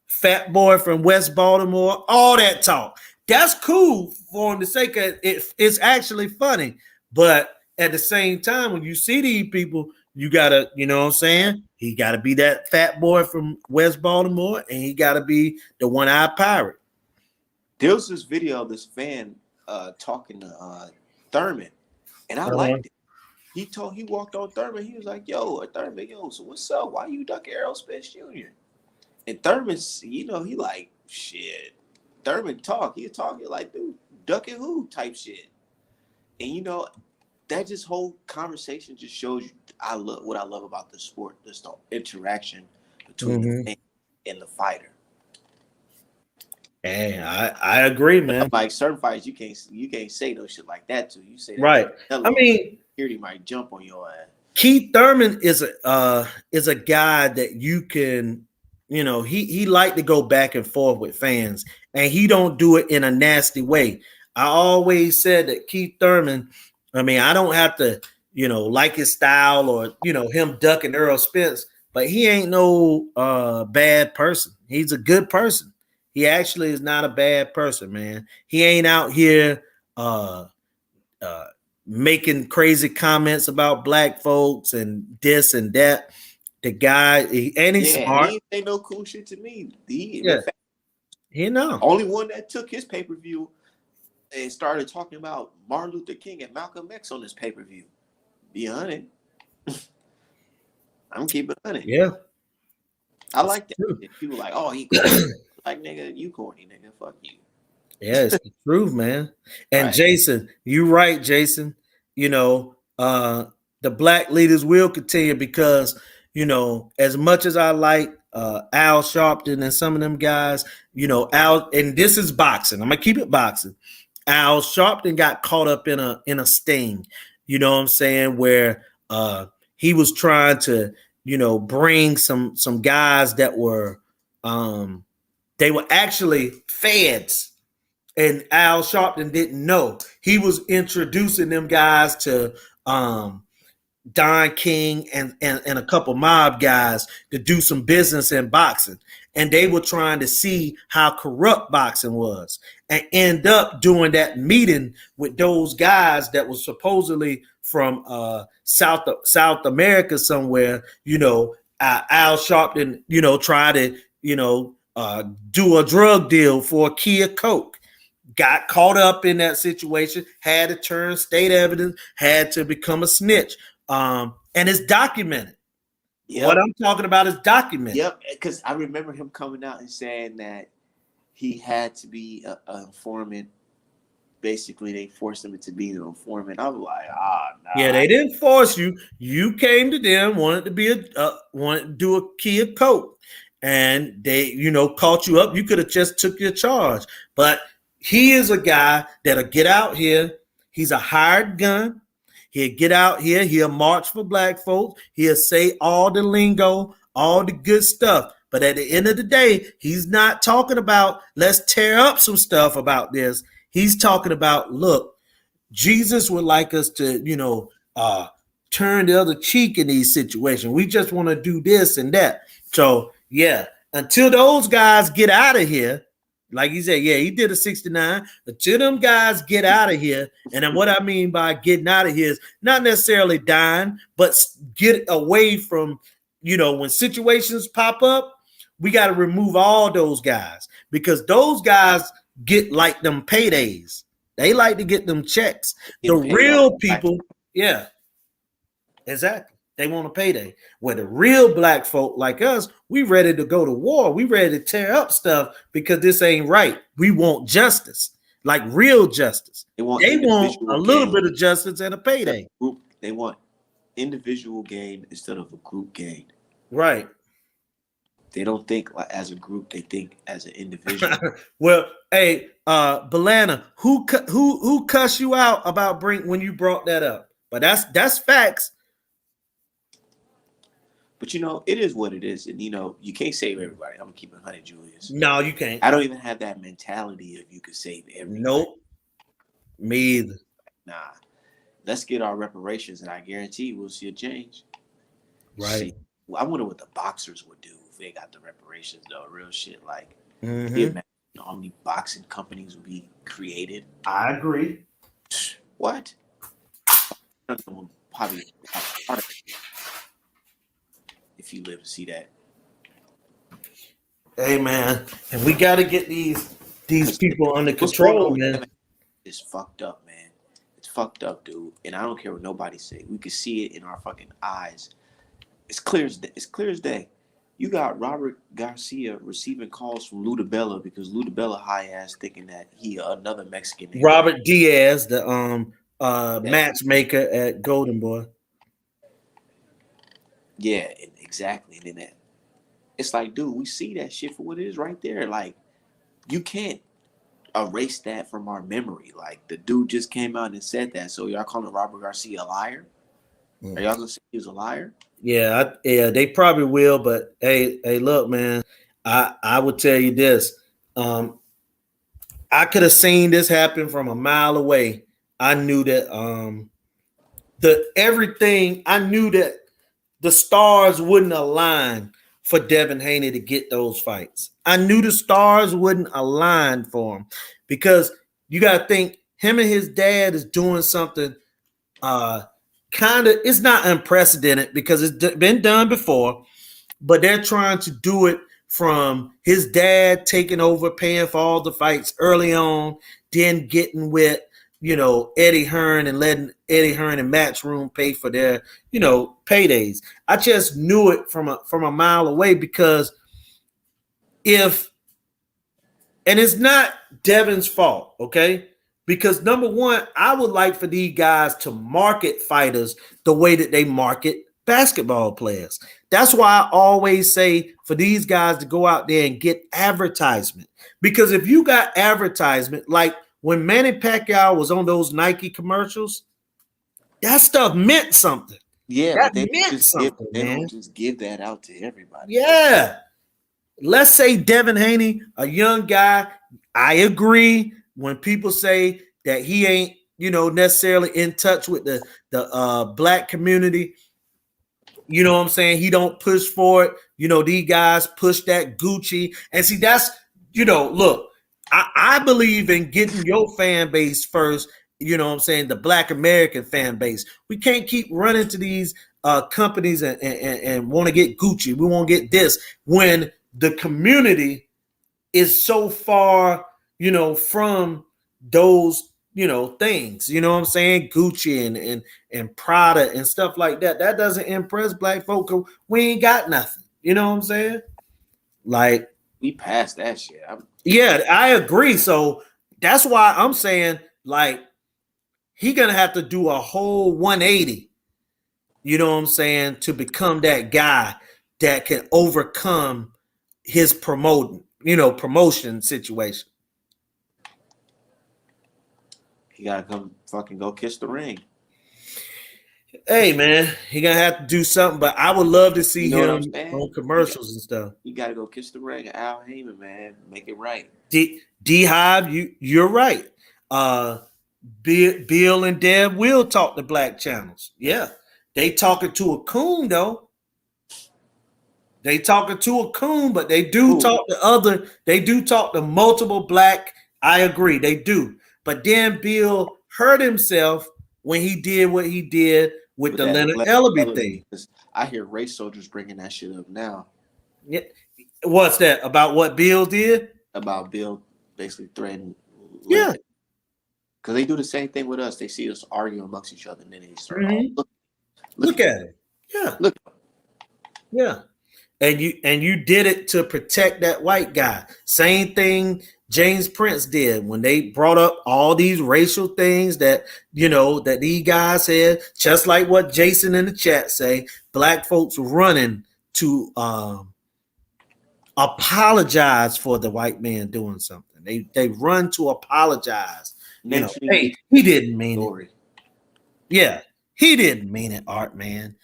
Fat boy from West Baltimore, all that talk. That's cool for him to say because it's actually funny. But at the same time, when you see these people, you gotta, you know what I'm saying? He gotta be that fat boy from West Baltimore, and he gotta be the one-eyed pirate. There was this video of this fan talking to Thurman, and I liked it. He walked on Thurman. He was like, "Yo, Thurman, so what's up? Why you ducking Errol Spence Jr.?" And Thurman, he like shit. Thurman talk. He talking like, dude, ducking who type shit. And that just whole conversation just shows you what I love about the sport, just the interaction between the fan and the fighter. Hey, I agree, man. Like certain fighters, you can't say no shit like that to. You say that, right. I mean, security might jump on your ass. Keith Thurman is a guy that you can, he like to go back and forth with fans, and he don't do it in a nasty way. I always said that Keith Thurman, I mean, I don't have to, like his style or, him ducking Errol Spence, but he ain't no bad person. He's a good person. He actually is not a bad person, man. He ain't out here making crazy comments about black folks and this and that. The guy, he's smart. He ain't say no cool shit to me. He know. Only one that took his pay-per-view and started talking about Martin Luther King and Malcolm X on his pay-per-view. Be honest. I'm keeping it honest. Yeah. I like that. People like, oh, he corny. Like, nigga, you corny, nigga. Fuck you. Yeah, it's the truth, man. And right. Jason, you right, Jason. The black leaders will continue because, as much as I like Al Sharpton and some of them guys, Al, and this is boxing. I'm gonna keep it boxing. Al Sharpton got caught up in a sting, you know what I'm saying, where he was trying to, bring some guys that were they were actually feds, and Al Sharpton didn't know. He was introducing them guys to Don King and a couple mob guys to do some business in boxing. And they were trying to see how corrupt boxing was and end up doing that meeting with those guys that was supposedly from South America somewhere. Al Sharpton, tried to, do a drug deal for a key of coke. Got caught up in that situation, had to turn state evidence, had to become a snitch. And it's documented. Yep. What I'm talking about is documented. Yep, because I remember him coming out and saying that he had to be an informant. Basically, they forced him to be an informant. I was like, nah. Yeah, they didn't force you. You came to them, wanted to do a key of coke, and they, caught you up. You could have just took your charge, but he is a guy that'll get out here. He's a hired gun. He'll get out here. He'll march for black folks. He'll say all the lingo, all the good stuff. But at the end of the day, he's not talking about let's tear up some stuff about this. He's talking about, look, Jesus would like us to, turn the other cheek in these situations. We just want to do this and that. So, yeah, until those guys get out of here, like he said, yeah, he did a 69. Until them guys get out of here, and then what I mean by getting out of here is not necessarily dying, but get away from, when situations pop up, we got to remove all those guys because those guys get like them paydays. They like to get them checks. The real people, yeah, exactly. They want a payday. Where the real black folk like us, we ready to go to war. We ready to tear up stuff because this ain't right. We want justice, like real justice. They want They want a individual little gain bit of justice and a instead payday. of group. They want individual gain instead of a group gain. Right. They don't think like as a group. They think as an individual. Well, hey, Belana, who cussed you out about when you brought that up? But that's facts. But it is what it is, and you can't save everybody. I'm gonna keep it 100, Julius. No, you can't. I don't even have that mentality of you could save everybody. Nope. Me either. Nah. Let's get our reparations, and I guarantee we'll see a change. Right. Shit. I wonder what the boxers would do if they got the reparations, though. Real shit. Like, Mm-hmm. how many boxing companies would be created? I agree. What? Probably if you live to see that. Hey man, and we got to get these people under control, man. It's fucked up, man. It's fucked up, dude. And I don't care what nobody say. We can see it in our fucking eyes. It's clear as day. You got Robert Garcia receiving calls from Ludabella because Ludabella high ass thinking that he another Mexican nigga. Robert Diaz, the matchmaker at Golden Boy. Yeah, exactly. And then that, it's like, dude, we see that shit for what it is right there. Like, you can't erase that from our memory. Like, the dude just came out and said that. So y'all calling Robert Garcia a liar? Are y'all gonna say he was a liar? Yeah, they probably will. But hey, look, man, I would tell you this. I could have seen this happen from a mile away. I knew that I knew that the stars wouldn't align for Devin Haney to get those fights. I knew the stars wouldn't align for him because you got to think him and his dad is doing something kind of, it's not unprecedented because it's been done before, but they're trying to do it from his dad taking over, paying for all the fights early on, then getting with, Eddie Hearn and letting Eddie Hearn and Matchroom pay for their, paydays. I just knew it from a mile away because and it's not Devin's fault, okay? Because number one, I would like for these guys to market fighters the way that they market basketball players. That's why I always say for these guys to go out there and get advertisement. Because if you got advertisement, like when Manny Pacquiao was on those Nike commercials, that stuff meant something. Yeah, that but they don't just give that out to everybody. Yeah. Let's say Devin Haney, a young guy. I agree when people say that he ain't, necessarily in touch with the black community. You know what I'm saying? He don't push for it. These guys push that Gucci. And see, that's, look, I believe in getting your fan base first. You know what I'm saying? The Black American fan base. We can't keep running to these companies and want to get Gucci. We want to get this when the community is so far, from those, things. You know what I'm saying? Gucci and Prada and stuff like that. That doesn't impress black folk. We ain't got nothing. You know what I'm saying? Like, we passed that shit. Yeah, I agree. So that's why I'm saying, like, he gonna have to do a whole 180. You know what I'm saying? To become that guy that can overcome his promotion situation. He gotta come fucking go kiss the ring. Hey man, he gonna have to do something, but I would love to see him on commercials and stuff. You gotta go kiss the ring, Al Heyman, man. Make it right. D Hive, you're right. Bill and Deb will talk to black channels. Yeah, they talking to a coon though. They talking to a coon, but they do talk to They do talk to multiple black. I agree, they do. But then Bill hurt himself when he did what he did with the Leonard Ellaby thing. I hear race soldiers bringing that shit up now. Yeah, what's that about? What Bill did? About Bill basically threatening. Yeah, because they do the same thing with us. They see us arguing amongst each other, and then they start. Look at it. Yeah, Look, yeah. And you did it to protect that white guy. Same thing James Prince did when they brought up all these racial things that that these guys said, just like what Jason in the chat say, black folks running to apologize for the white man doing something. They run to apologize. naturally Hey, become he didn't mean it. story. Yeah, he didn't mean it, Art Man.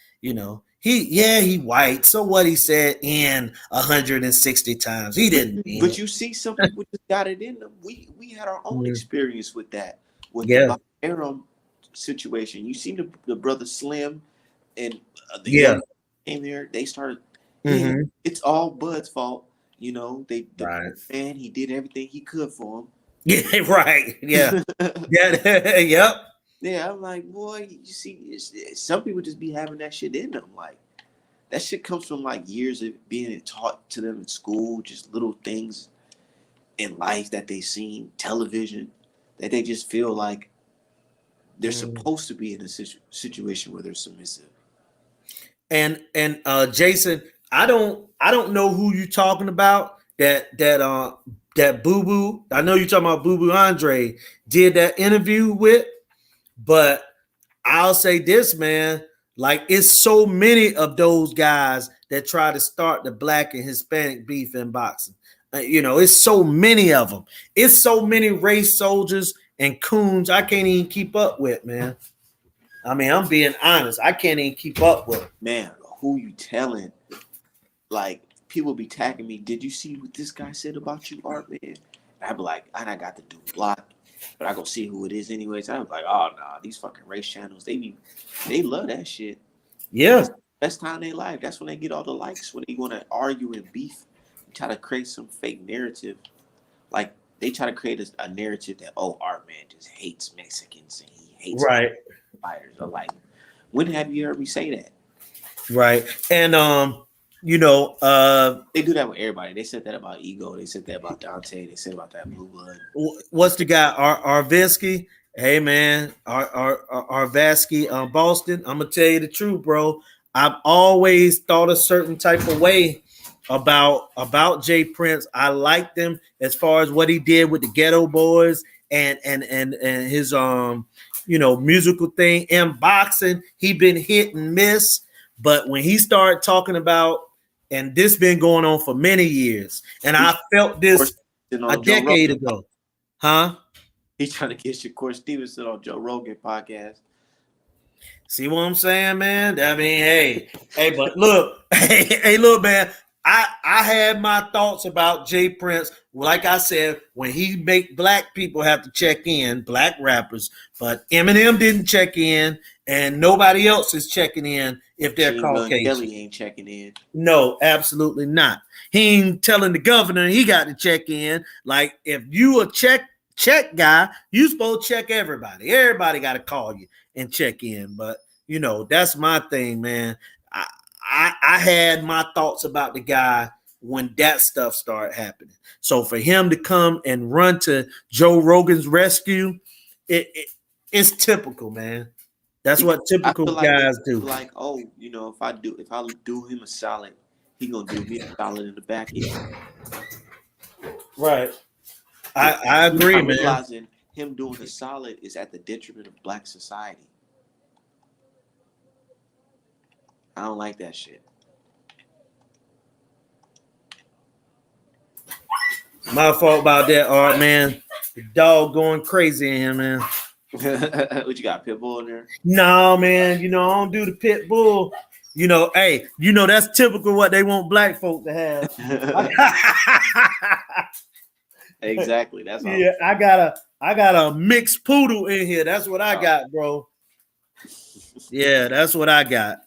He white. So what he said in 160 times. He didn't mean But it. you see, some people just got it in them. We had our own Mhm. experience with that, with the Yeah, Bob Arum situation. You see the brother Slim and the yeah. young came here. They started, yeah, Hmm. it's all Bud's fault. The Right. man, he did everything he could for Yeah, right. Yeah. him. Yeah. Yep. Yeah, I'm like, boy, you see, some people just be having that shit in them. Like that shit comes from like years of being taught to them in school, just little things in life that they seen, television, that they just feel like they're Mhm. supposed to be in a situation where they're submissive. And Jason, I don't know who you talking about. That Boo Boo. I know you're talking about Boo Boo Andre did that interview with, but I'll say this, man. Like, it's so many of those guys that try to start the black and Hispanic beef in boxing. It's so many of them. It's so many race soldiers and coons I can't even keep up with, man. I mean, I'm being honest. I can't even keep up with them. Man, who you telling? Like people be tagging me. Did you see what this guy said about you, Art man? And I be like, and I got the dude blocked, but I go see who it is anyways. I was like, oh nah, these fucking race channels, they love that shit. Yeah, That's the best time in their life. That's when they get all the likes, when they want to argue and beef, try to create some fake narrative. Like they try to create a narrative that Art man just hates Mexicans and he hates right, fighters. Or like, when have you heard me say that? right. And you know, uh, They do that with everybody. They said that about Ego. They said that about Dante. They said about that Blue Blood. what's the guy? Arvisky. Hey man, Arvasky, Boston. I'm gonna tell you the truth, bro. I've always thought a certain type of way about Jay Prince. I liked him as far as what he did with the Ghetto Boys and his musical thing. In boxing, he been hit and miss, but when he started talking about, and this been going on for many years, and He's I felt Course this Stevenson a on Joe decade Rogan. ago. Huh? He's trying to get your Course Stevenson on Joe Rogan podcast. See what I'm saying, man? I mean, hey, but look, hey, look, man. I had my thoughts about Jay Prince. Like I said, when he make black people have to check in, black rappers, but Eminem didn't check in, and nobody else is checking in if they're Machine Gun Caucasian. Kelly ain't checking in. No, absolutely not. He ain't telling the governor he got to check in. Like, if you a check guy, you supposed to check everybody. Everybody got to call you and check in. But that's my thing, man. I, I had my thoughts about the guy when that stuff started happening. So for him to come and run to Joe Rogan's rescue, it's typical, man. That's Because what I typical feel like they guys do. feel like, oh, if I do him a solid, he gonna do me a solid in the back end. Right. But I he's agree, not man. realizing him doing the solid is at the detriment of black society. I don't like that shit. My fault about that, Art, man. The dog going crazy in here, man. What you got, Pitbull in there? No, man. I don't do the pit bull. Hey, that's typical what they want black folk to have. Exactly. That's all. Yeah, I got a mixed poodle in here. That's what I Oh. got, bro. Yeah, that's what I got.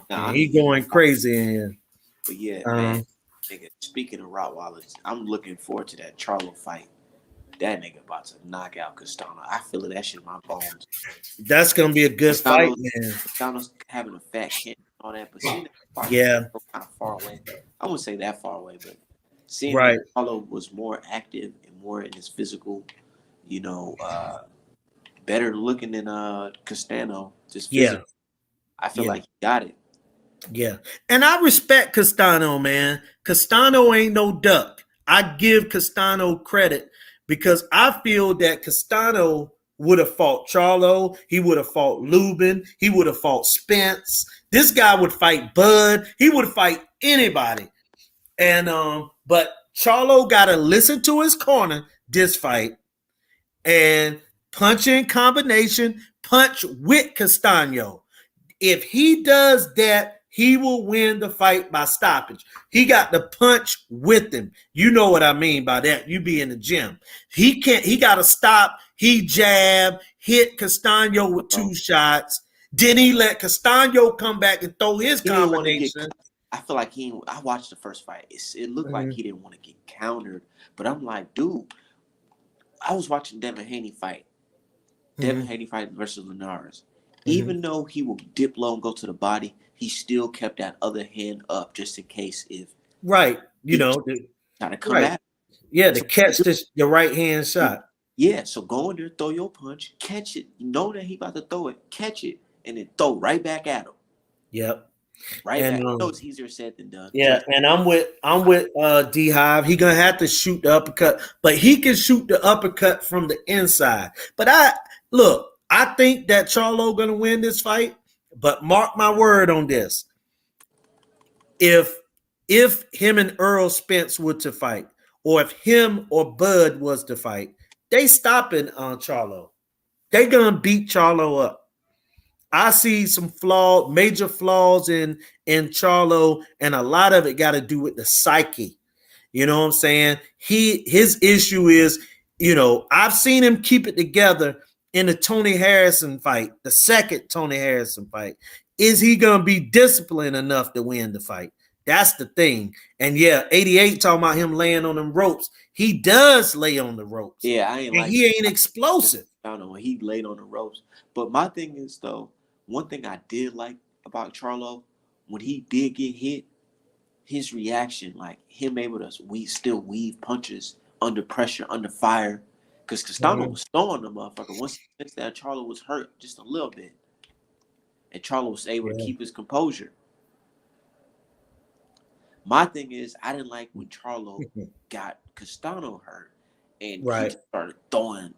Nah, He going crazy in here. but yeah, man. Um, Nigga, speaking of Rottweilers, I'm looking forward to that Charlo fight. That nigga about to knock out Castano. I feel that shit in my bones. that's gonna be a good fight, Castano's, man. Castano's having a fat camp and all that, but seeing that fight Yeah, kind of far away. I wouldn't say that far away, but seeing right. that Charlo was more active and more in his physical, you know, better looking than Castano, just Yeah, physically. I feel Yeah. like he got it. Yeah. And I respect Castano, man. Castano ain't no duck. I give Castano credit because I feel that Castano would have fought Charlo. He would have fought Lubin. He would have fought Spence. This guy would fight Bud. He would fight anybody. And but Charlo gotta listen to his corner this fight and punch in combination, punch with Castano. If he does that, he will win the fight by stoppage. He got the punch with him. You know what I mean by that. You be in the gym. He can't, he got to stop. He jab, hit Castano with 2 shots. Then he let Castano come back and throw his He didn't want to get. combination. I feel like I watched the first fight. It looked like he didn't want to get countered, but I'm like, dude. I was watching Devin Haney fight. Devin Haney fight versus Linares. Even though he will dip low and go to the body, he still kept that other hand up just in case if you know, trying to come at. Yeah, to catch the right hand shot. Yeah, so go in there, throw your punch, catch it. You know that he about to throw it, catch it, and then throw right back at him. Yep. Right back. I know it's easier said than done. Yeah, and I'm with D Hive. He gonna have to shoot the uppercut, but he can shoot the uppercut from the inside. But I think that Charlo gonna win this fight. But mark my word on this: if him and Errol Spence were to fight, or if him or Bud was to fight, they stopping on Charlo. They gonna beat Charlo up. I see some major flaws in Charlo, and a lot of it got to do with the psyche. You know what I'm saying? His issue is, I've seen him keep it together in the Tony Harrison fight, the second Tony Harrison fight. Is he gonna be disciplined enough to win the fight? That's the thing. And yeah, 88 talking about him laying on them ropes. He does lay on the ropes. Yeah, he ain't explosive. I don't know, he laid on the ropes. But my thing is though, one thing I did like about Charlo, when he did get hit, his reaction, like him able to still weave punches under pressure, under fire, because Castano was throwing the motherfucker. Once he sensed that Charlo was hurt just a little bit, and Charlo was able to keep his composure. My thing is, I didn't like when Charlo got Castano hurt, and he started throwing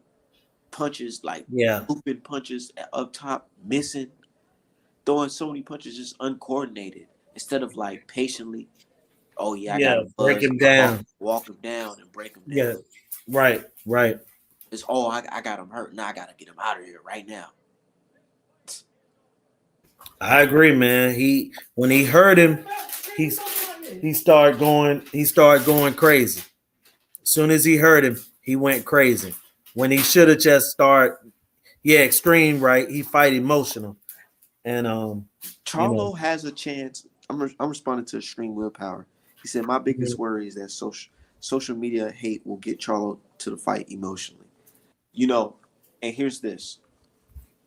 punches, like looping punches up top, missing, throwing so many punches just uncoordinated instead of like patiently. Oh yeah, I gotta break him down, walk him down, and break him down. Yeah, right. It's I got him hurt. Now I gotta get him out of here right now. I agree, man. When he hurt him, he started going crazy. As soon as he hurt him, he went crazy. When he should have just started, extreme, right? He fight emotional. And Charlo has a chance. I'm responding to Extreme Willpower. He said, my biggest worry is that social media hate will get Charlo to the fight emotionally. And here's this.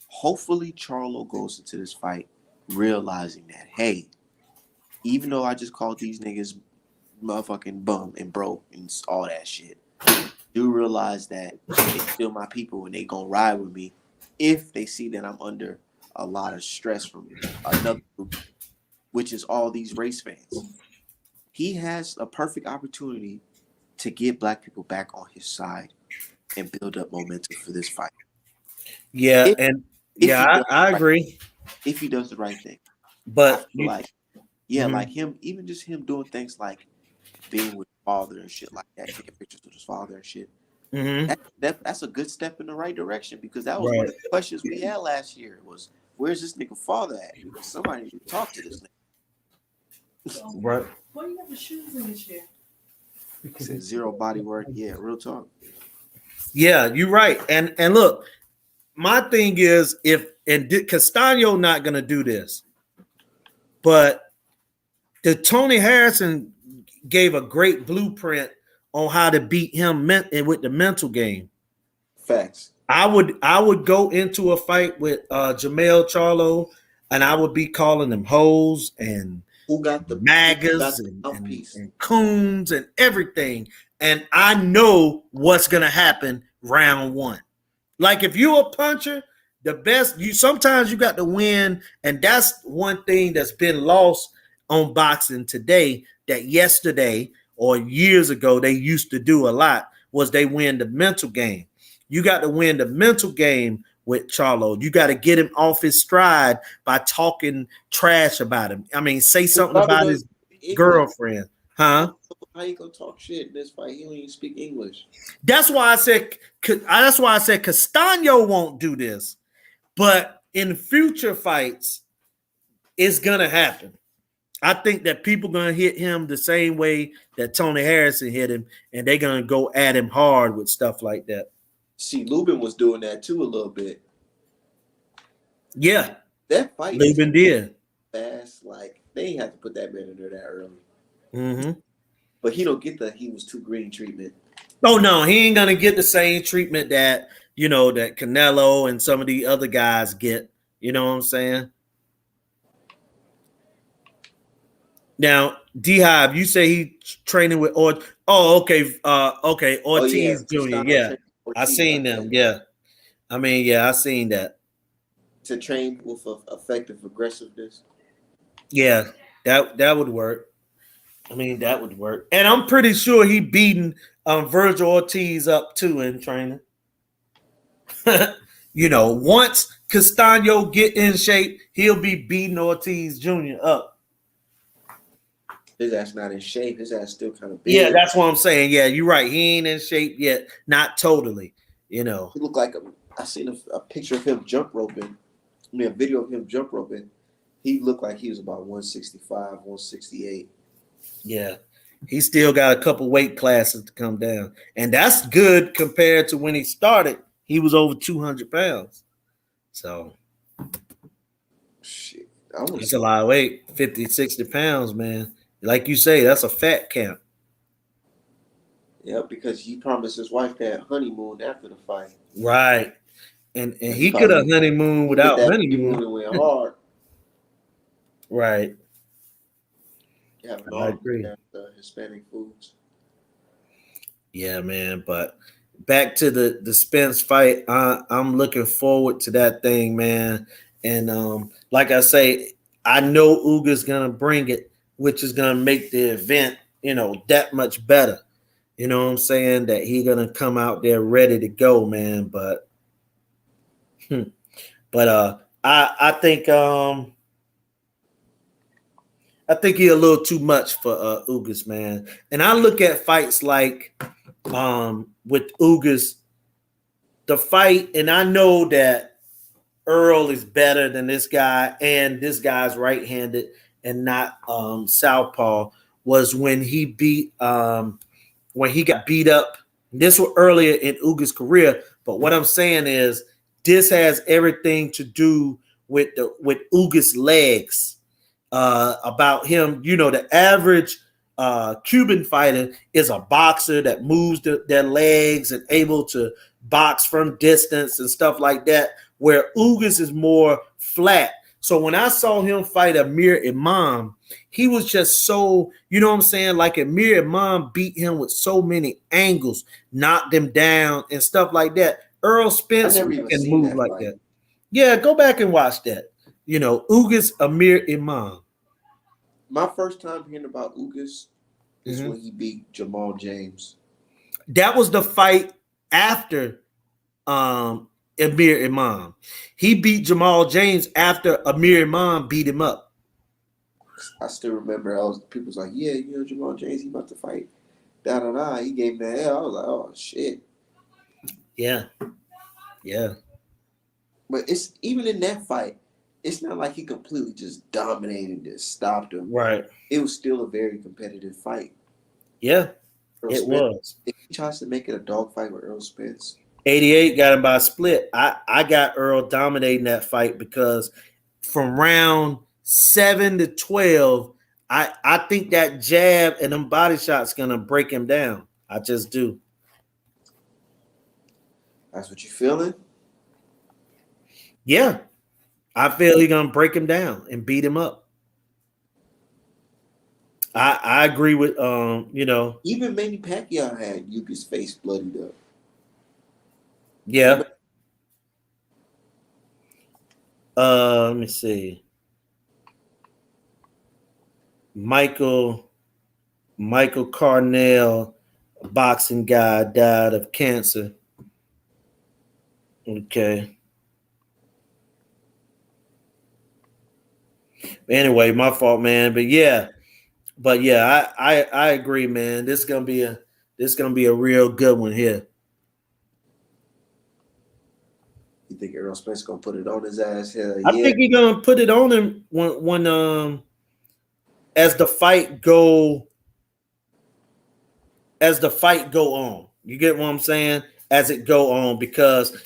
Hopefully Charlo goes into this fight realizing that, hey, even though I just called these niggas motherfucking bum and broke and all that shit, do realize that they still my people and they gonna ride with me if they see that I'm under a lot of stress from another group, which is all these race fans. He has a perfect opportunity to get black people back on his side and build up momentum for this fight. Yeah, I agree. If he does the right thing. But like him, even just him doing things like being with his father and shit like that, taking pictures with his father and shit. That's a good step in the right direction, because that was one of the questions we had last year was, where's this nigga father at? Because somebody need to talk to this nigga. Right. Why you got the shoes in this year? He said zero body work. Yeah, real talk. Yeah, you're right. And look, my thing is, Castano not gonna do this, but the Tony Harrison gave a great blueprint on how to beat him with the mental game. Facts. I would go into a fight with Jamel Charlo, and I would be calling them hoes and who got the magas and coons and everything. And I know what's gonna happen round one. Like if you're a puncher, the best. You sometimes you got to win, and that's one thing that's been lost on boxing today. That yesterday or years ago they used to do a lot was they win the mental game. You got to win the mental game with Charlo. You got to get him off his stride by talking trash about him. I mean, say He something probably about doesn't his speak English. girlfriend, huh? How you gonna talk shit in this fight? He don't even speak English. That's why I said. That's why I said Castano won't do this, but in future fights, it's gonna happen. I think that people gonna hit him the same way that Tony Harrison hit him, and they're gonna go at him hard with stuff like that. See, Lubin was doing that too a little bit. Yeah, That fight Lubin did. fast. Like they ain't have to put that man in there that early. Mm-hmm. But he don't get the he was too green treatment. Oh no, he ain't gonna get the same treatment that that Canelo and some of the other guys get. You know what I'm saying? Now, D-Hive, you say he training with okay, Ortiz Jr. Yeah, I seen them. Yeah, I mean, yeah, I seen that. To train with effective aggressiveness. Yeah, that would work. I mean, that would work. And I'm pretty sure he beating Virgil Ortiz up too in training. Once Castano get in shape, he'll be beating Ortiz Jr. up. His ass not in shape. His ass still kind of big. Yeah, that's what I'm saying. Yeah, you're right. He ain't in shape yet. Not totally. He looked like I seen a picture of him jump roping. I mean, a video of him jump roping. He looked like he was about 165, 168. Yeah. He still got a couple weight classes to come down. And that's good compared to when he started. He was over 200 pounds. So shit. That's a lot of weight. 50, 60 pounds, man. Like you say, that's a fat camp. Yeah, because he promised his wife that honeymoon after the fight. Right. And he could have honeymoon without honeymoon. And went hard. Right. Yeah, I agree. The Hispanic foods. Yeah, man. But back to the Spence fight. I'm looking forward to that thing, man. And like I say, I know Uga's gonna bring it, which is gonna make the event, that much better. You know what I'm saying? That he's gonna come out there ready to go, man. But I think he's a little too much for Ugas, man. And I look at fights like with Ugas, the fight, and I know that Errol is better than this guy, and this guy's right-handed and not southpaw, was when he got beat up. This was earlier in Ugas' career, but what I'm saying is this has everything to do with Ugas' legs. About him, the average Cuban fighter is a boxer that moves their legs and able to box from distance and stuff like that, where Ugas is more flat. So when I saw him fight Amir Imam, he was just so, what I'm saying? Like Amir Imam beat him with so many angles, knocked him down and stuff like that. Errol Spence can move like that. Yeah, go back and watch that. Ugas Amir Imam. My first time hearing about Ugas is when he beat Jamal James. That was the fight after Amir Imam. He beat Jamal James after Amir Imam beat him up. I still remember people was like, yeah, Jamal James, he about to fight. He gave me that L. I was like, oh shit. Yeah. Yeah. But it's even in that fight, it's not like he completely just dominated and stopped him. Right. It was still a very competitive fight. Yeah, Errol it Spence, was. If he tries to make it a dog fight with Errol Spence. 88 got him by a split. I got Errol dominating that fight because from round 7 to 12, I think that jab and them body shots gonna break him down. I just do. That's what you feeling? Yeah. I feel he's gonna break him down and beat him up. I agree with even Manny Pacquiao had Ugas' face bloodied up. Yeah. Let me see. Michael Carnell, a boxing guy, died of cancer. Okay. Anyway, my fault, man. But yeah, I agree, man. This gonna be a real good one here. You think Errol Spence gonna put it on his ass? Hell I yeah. think he's gonna put it on him when as the fight go on. You get what I'm saying? As it go on, because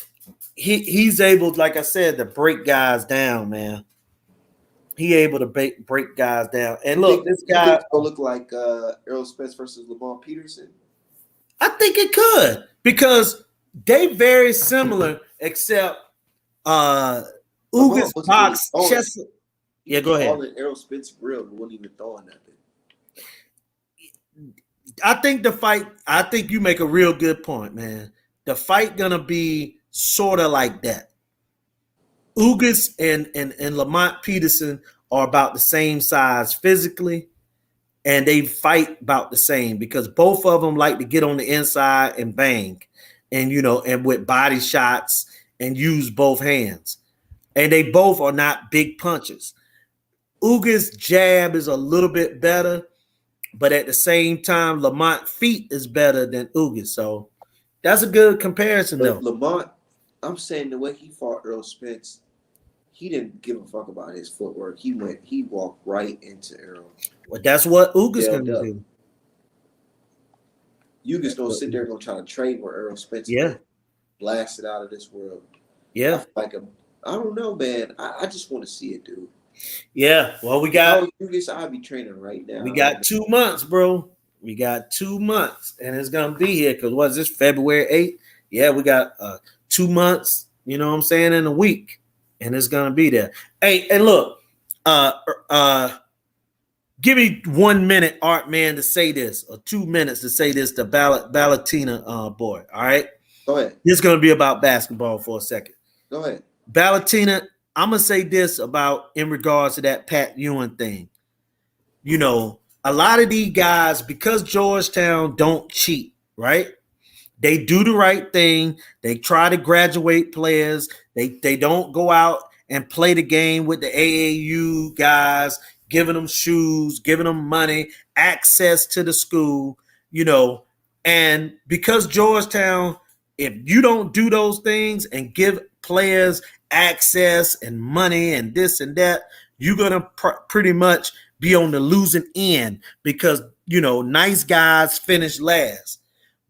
he's able, like I said, to break guys down, man. He able to break guys down. And look, this You think guy, it's gonna look like Errol Spence versus Lamar Peterson? I think it could, because they very similar, except Lamar Ugas wasn't really box throwing. chest. He Yeah, was go just ahead. all in Errol Spence grill and wasn't even throwing nothing. I think you make a real good point, man. The fight gonna be sort of like that. Ugas and Lamont Peterson are about the same size physically, and they fight about the same because both of them like to get on the inside and bang, and and with body shots and use both hands. And they both are not big punches. Ugas' jab is a little bit better, but at the same time, Lamont feet is better than Ugas. So that's a good comparison, But though. Lamont, I'm saying the way he fought Errol Spence, he didn't give a fuck about his footwork. He walked right into Errol. Well, that's what Ugas Held gonna up. do. You just gonna sit there gonna try to trade where Errol Spence Yeah, blasted out of this world. I yeah, feel like I don't know, man. I just want to see it, dude. yeah. Well, If I was Ugas, I'd be training right now. we got 2 months, bro. We got 2 months, and it's gonna be here because what's this, February 8th? Yeah, we got 2 months. You know what I'm saying, in a week, and it's gonna be there. Hey, and look, uh, uh, give me 1 minute, Art Man, to say this, or 2 minutes to say this to Ballatina boy. All right, Go ahead. this is gonna be about basketball for a second. Go ahead. Ballatina, I'm gonna say this about in regards to that Pat Ewing thing. A lot of these guys, because Georgetown don't cheat, right? They do the right thing. They try to graduate players. They don't go out and play the game with the AAU guys, giving them shoes, giving them money, access to the school, And because Georgetown, if you don't do those things and give players access and money and this and that, you're going to pretty much be on the losing end because, nice guys finish last.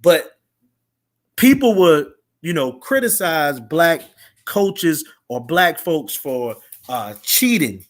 But people would, criticize black coaches or black folks for cheating.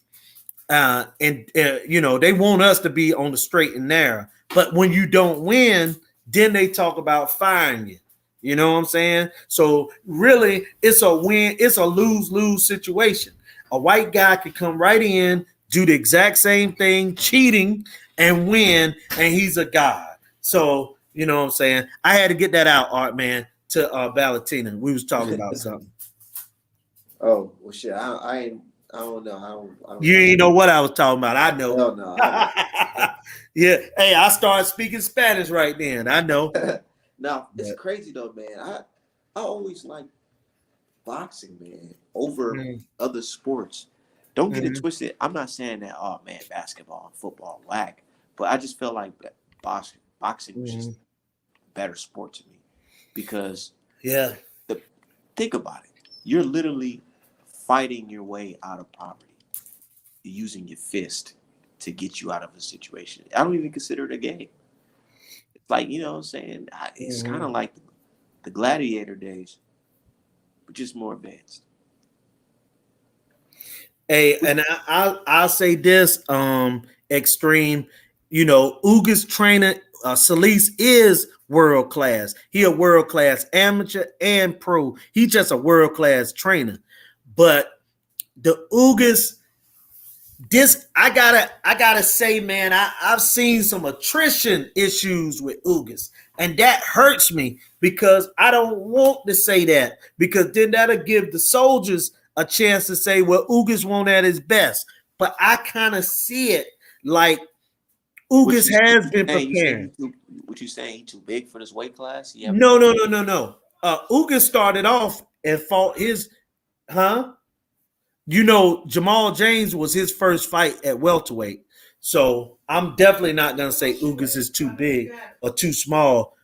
And they want us to be on the straight and narrow. But when you don't win, then they talk about firing you. You know what I'm saying? So really, it's a win, it's a lose-lose situation. A white guy could come right in, do the exact same thing, cheating, and win, and he's a god. So, you know what I'm saying? I had to get that out, Art Man, to Ballatina. We was talking about something. Oh well, shit. I don't know. I don't You ain't know what I was talking about. I know. Hell no. Yeah. Hey, I started speaking Spanish right then. I know. Now it's crazy though, man. I always like boxing, man, over other sports. Don't get it twisted. I'm not saying that, oh man, basketball and football whack, but I just feel like boxing was just a better sport to me because think about it. You're literally fighting your way out of poverty, using your fist to get you out of a situation. I don't even consider it a game. It's like, you know what I'm saying? It's kind of like the gladiator days, but just more advanced. Hey, and I'll say this, Extreme, Ugas trainer, Solis is world class. He a world class amateur and pro. He's just a world class trainer. But the Ugas, I gotta say, man, I've seen some attrition issues with Ugas, and that hurts me because I don't want to say that, because then that'll give the soldiers a chance to say, well, Ugas won't at his best. But I kind of see it like Ugas has been preparing. What you saying? He too big for this weight class? Yeah. No. Ugas started off and fought his, huh? You know, Jamal James was his first fight at welterweight. So I'm definitely not gonna say Ugas is too big or too small,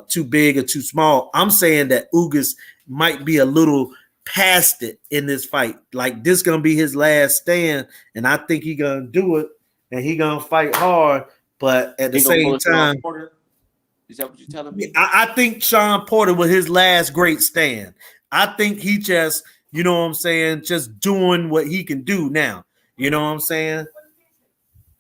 too big or too small. I'm saying that Ugas might be a little past it in this fight. Like this gonna be his last stand, and I think he gonna do it, and he gonna fight hard. But at the same time, is that what you're telling me? I think Sean Porter was his last great stand. I think he just, you know what I'm saying, just doing what he can do now. You know what I'm saying?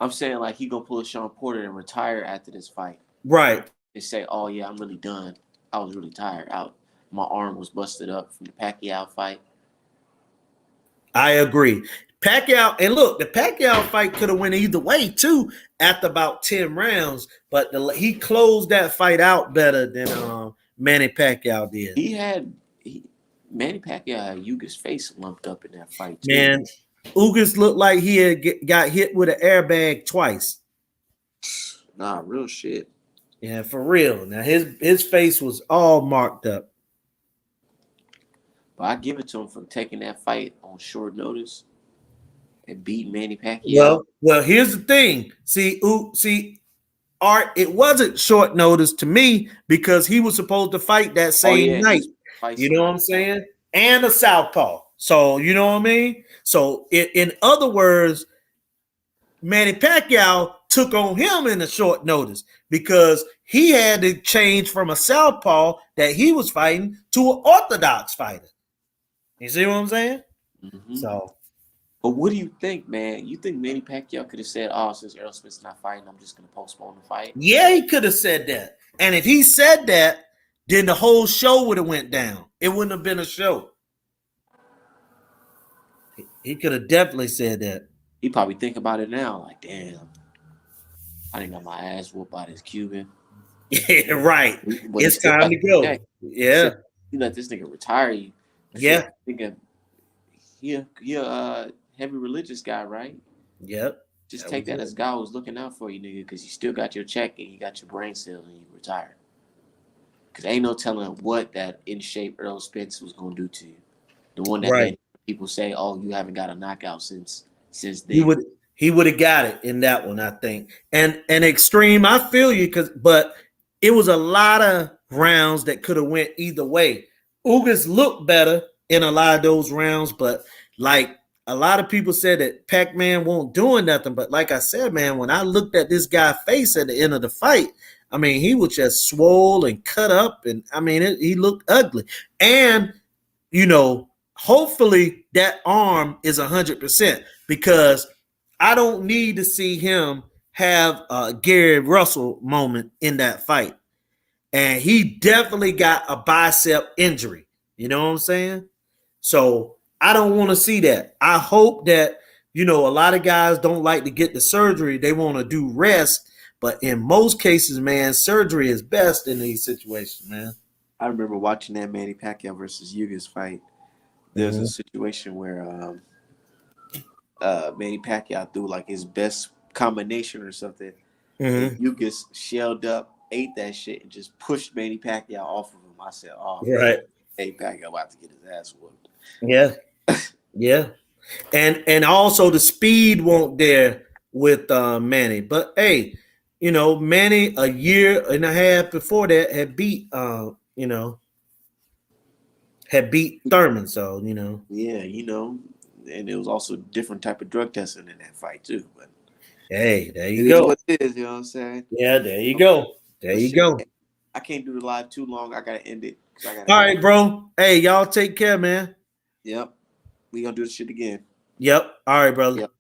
I'm saying like he gonna pull a Sean Porter and retire after this fight. Right. And say, oh yeah, I'm really done. I was really tired out. My arm was busted up from the Pacquiao fight. I agree. Pacquiao, and look, the Pacquiao fight could have went either way too after about 10 rounds, but he closed that fight out better than Manny Pacquiao did. Manny Pacquiao had Ugas' face lumped up in that fight too. Man, Ugas looked like he had got hit with an airbag twice. Nah, real shit. Yeah, for real. Now his face was all marked up. But I give it to him for taking that fight on short notice and beating Manny Pacquiao. Well, here's the thing. See, Art, it wasn't short notice to me because he was supposed to fight that same night. You know what I'm saying? And a southpaw. So you know what I mean? So in other words, Manny Pacquiao took on him in a short notice because he had to change from a southpaw that he was fighting to an orthodox fighter. You see what I'm saying? Mm-hmm. So, but what do you think, man? You think Manny Pacquiao could have said, "Oh, since Errol Spence is not fighting, I'm just going to postpone the fight"? Yeah, he could have said that. And if he said that, then the whole show would have went down. It wouldn't have been a show. He could have definitely said that. He probably think about it now, like, damn, I didn't got my ass whooped by this Cuban. Yeah, right. But it's time to go. Yeah. You let this nigga retire you. Yeah. He a heavy religious guy, right? Yep. Just take that as God was looking out for you, nigga, because you still got your check and you got your brain cells and you retired. Because ain't no telling what that in shape Errol Spence was gonna do to you. The one that made people say, "Oh, you haven't got a knockout since then." He would have got it in that one, I think. And Extreme, I feel you, but it was a lot of rounds that could have went either way. Ugas looked better in a lot of those rounds, but like a lot of people said that Pac-Man won't doing nothing. But like I said, man, when I looked at this guy's face at the end of the fight, I mean, he was just swole and cut up, and I mean, he looked ugly. And you know, hopefully that arm is 100% because I don't need to see him have a Gary Russell moment in that fight. And he definitely got a bicep injury. You know what I'm saying? So I don't want to see that. I hope that, you know, a lot of guys don't like to get the surgery. They want to do rest. But in most cases, man, surgery is best in these situations, man. I remember watching that Manny Pacquiao versus Ugas fight. There's a situation where Manny Pacquiao threw like his best combination or something. Ugas shelled up, ate that shit, and just pushed Manny Pacquiao off of him. I said, "Oh, right, Manny Pacquiao about to get his ass whooped." Yeah, yeah, and also the speed won't there with Manny. But hey, you know, Manny a year and a half before that had beat Thurman. So you know, yeah, you know, and it was also a different type of drug testing in that fight too. But hey, there you go. What it is, you know what I'm saying? Yeah, there you go. There you go. I can't do the live too long. I gotta end it. All right, bro. Hey, y'all take care, man. Yep. We gonna do this shit again. Yep. All right, brother. Yep.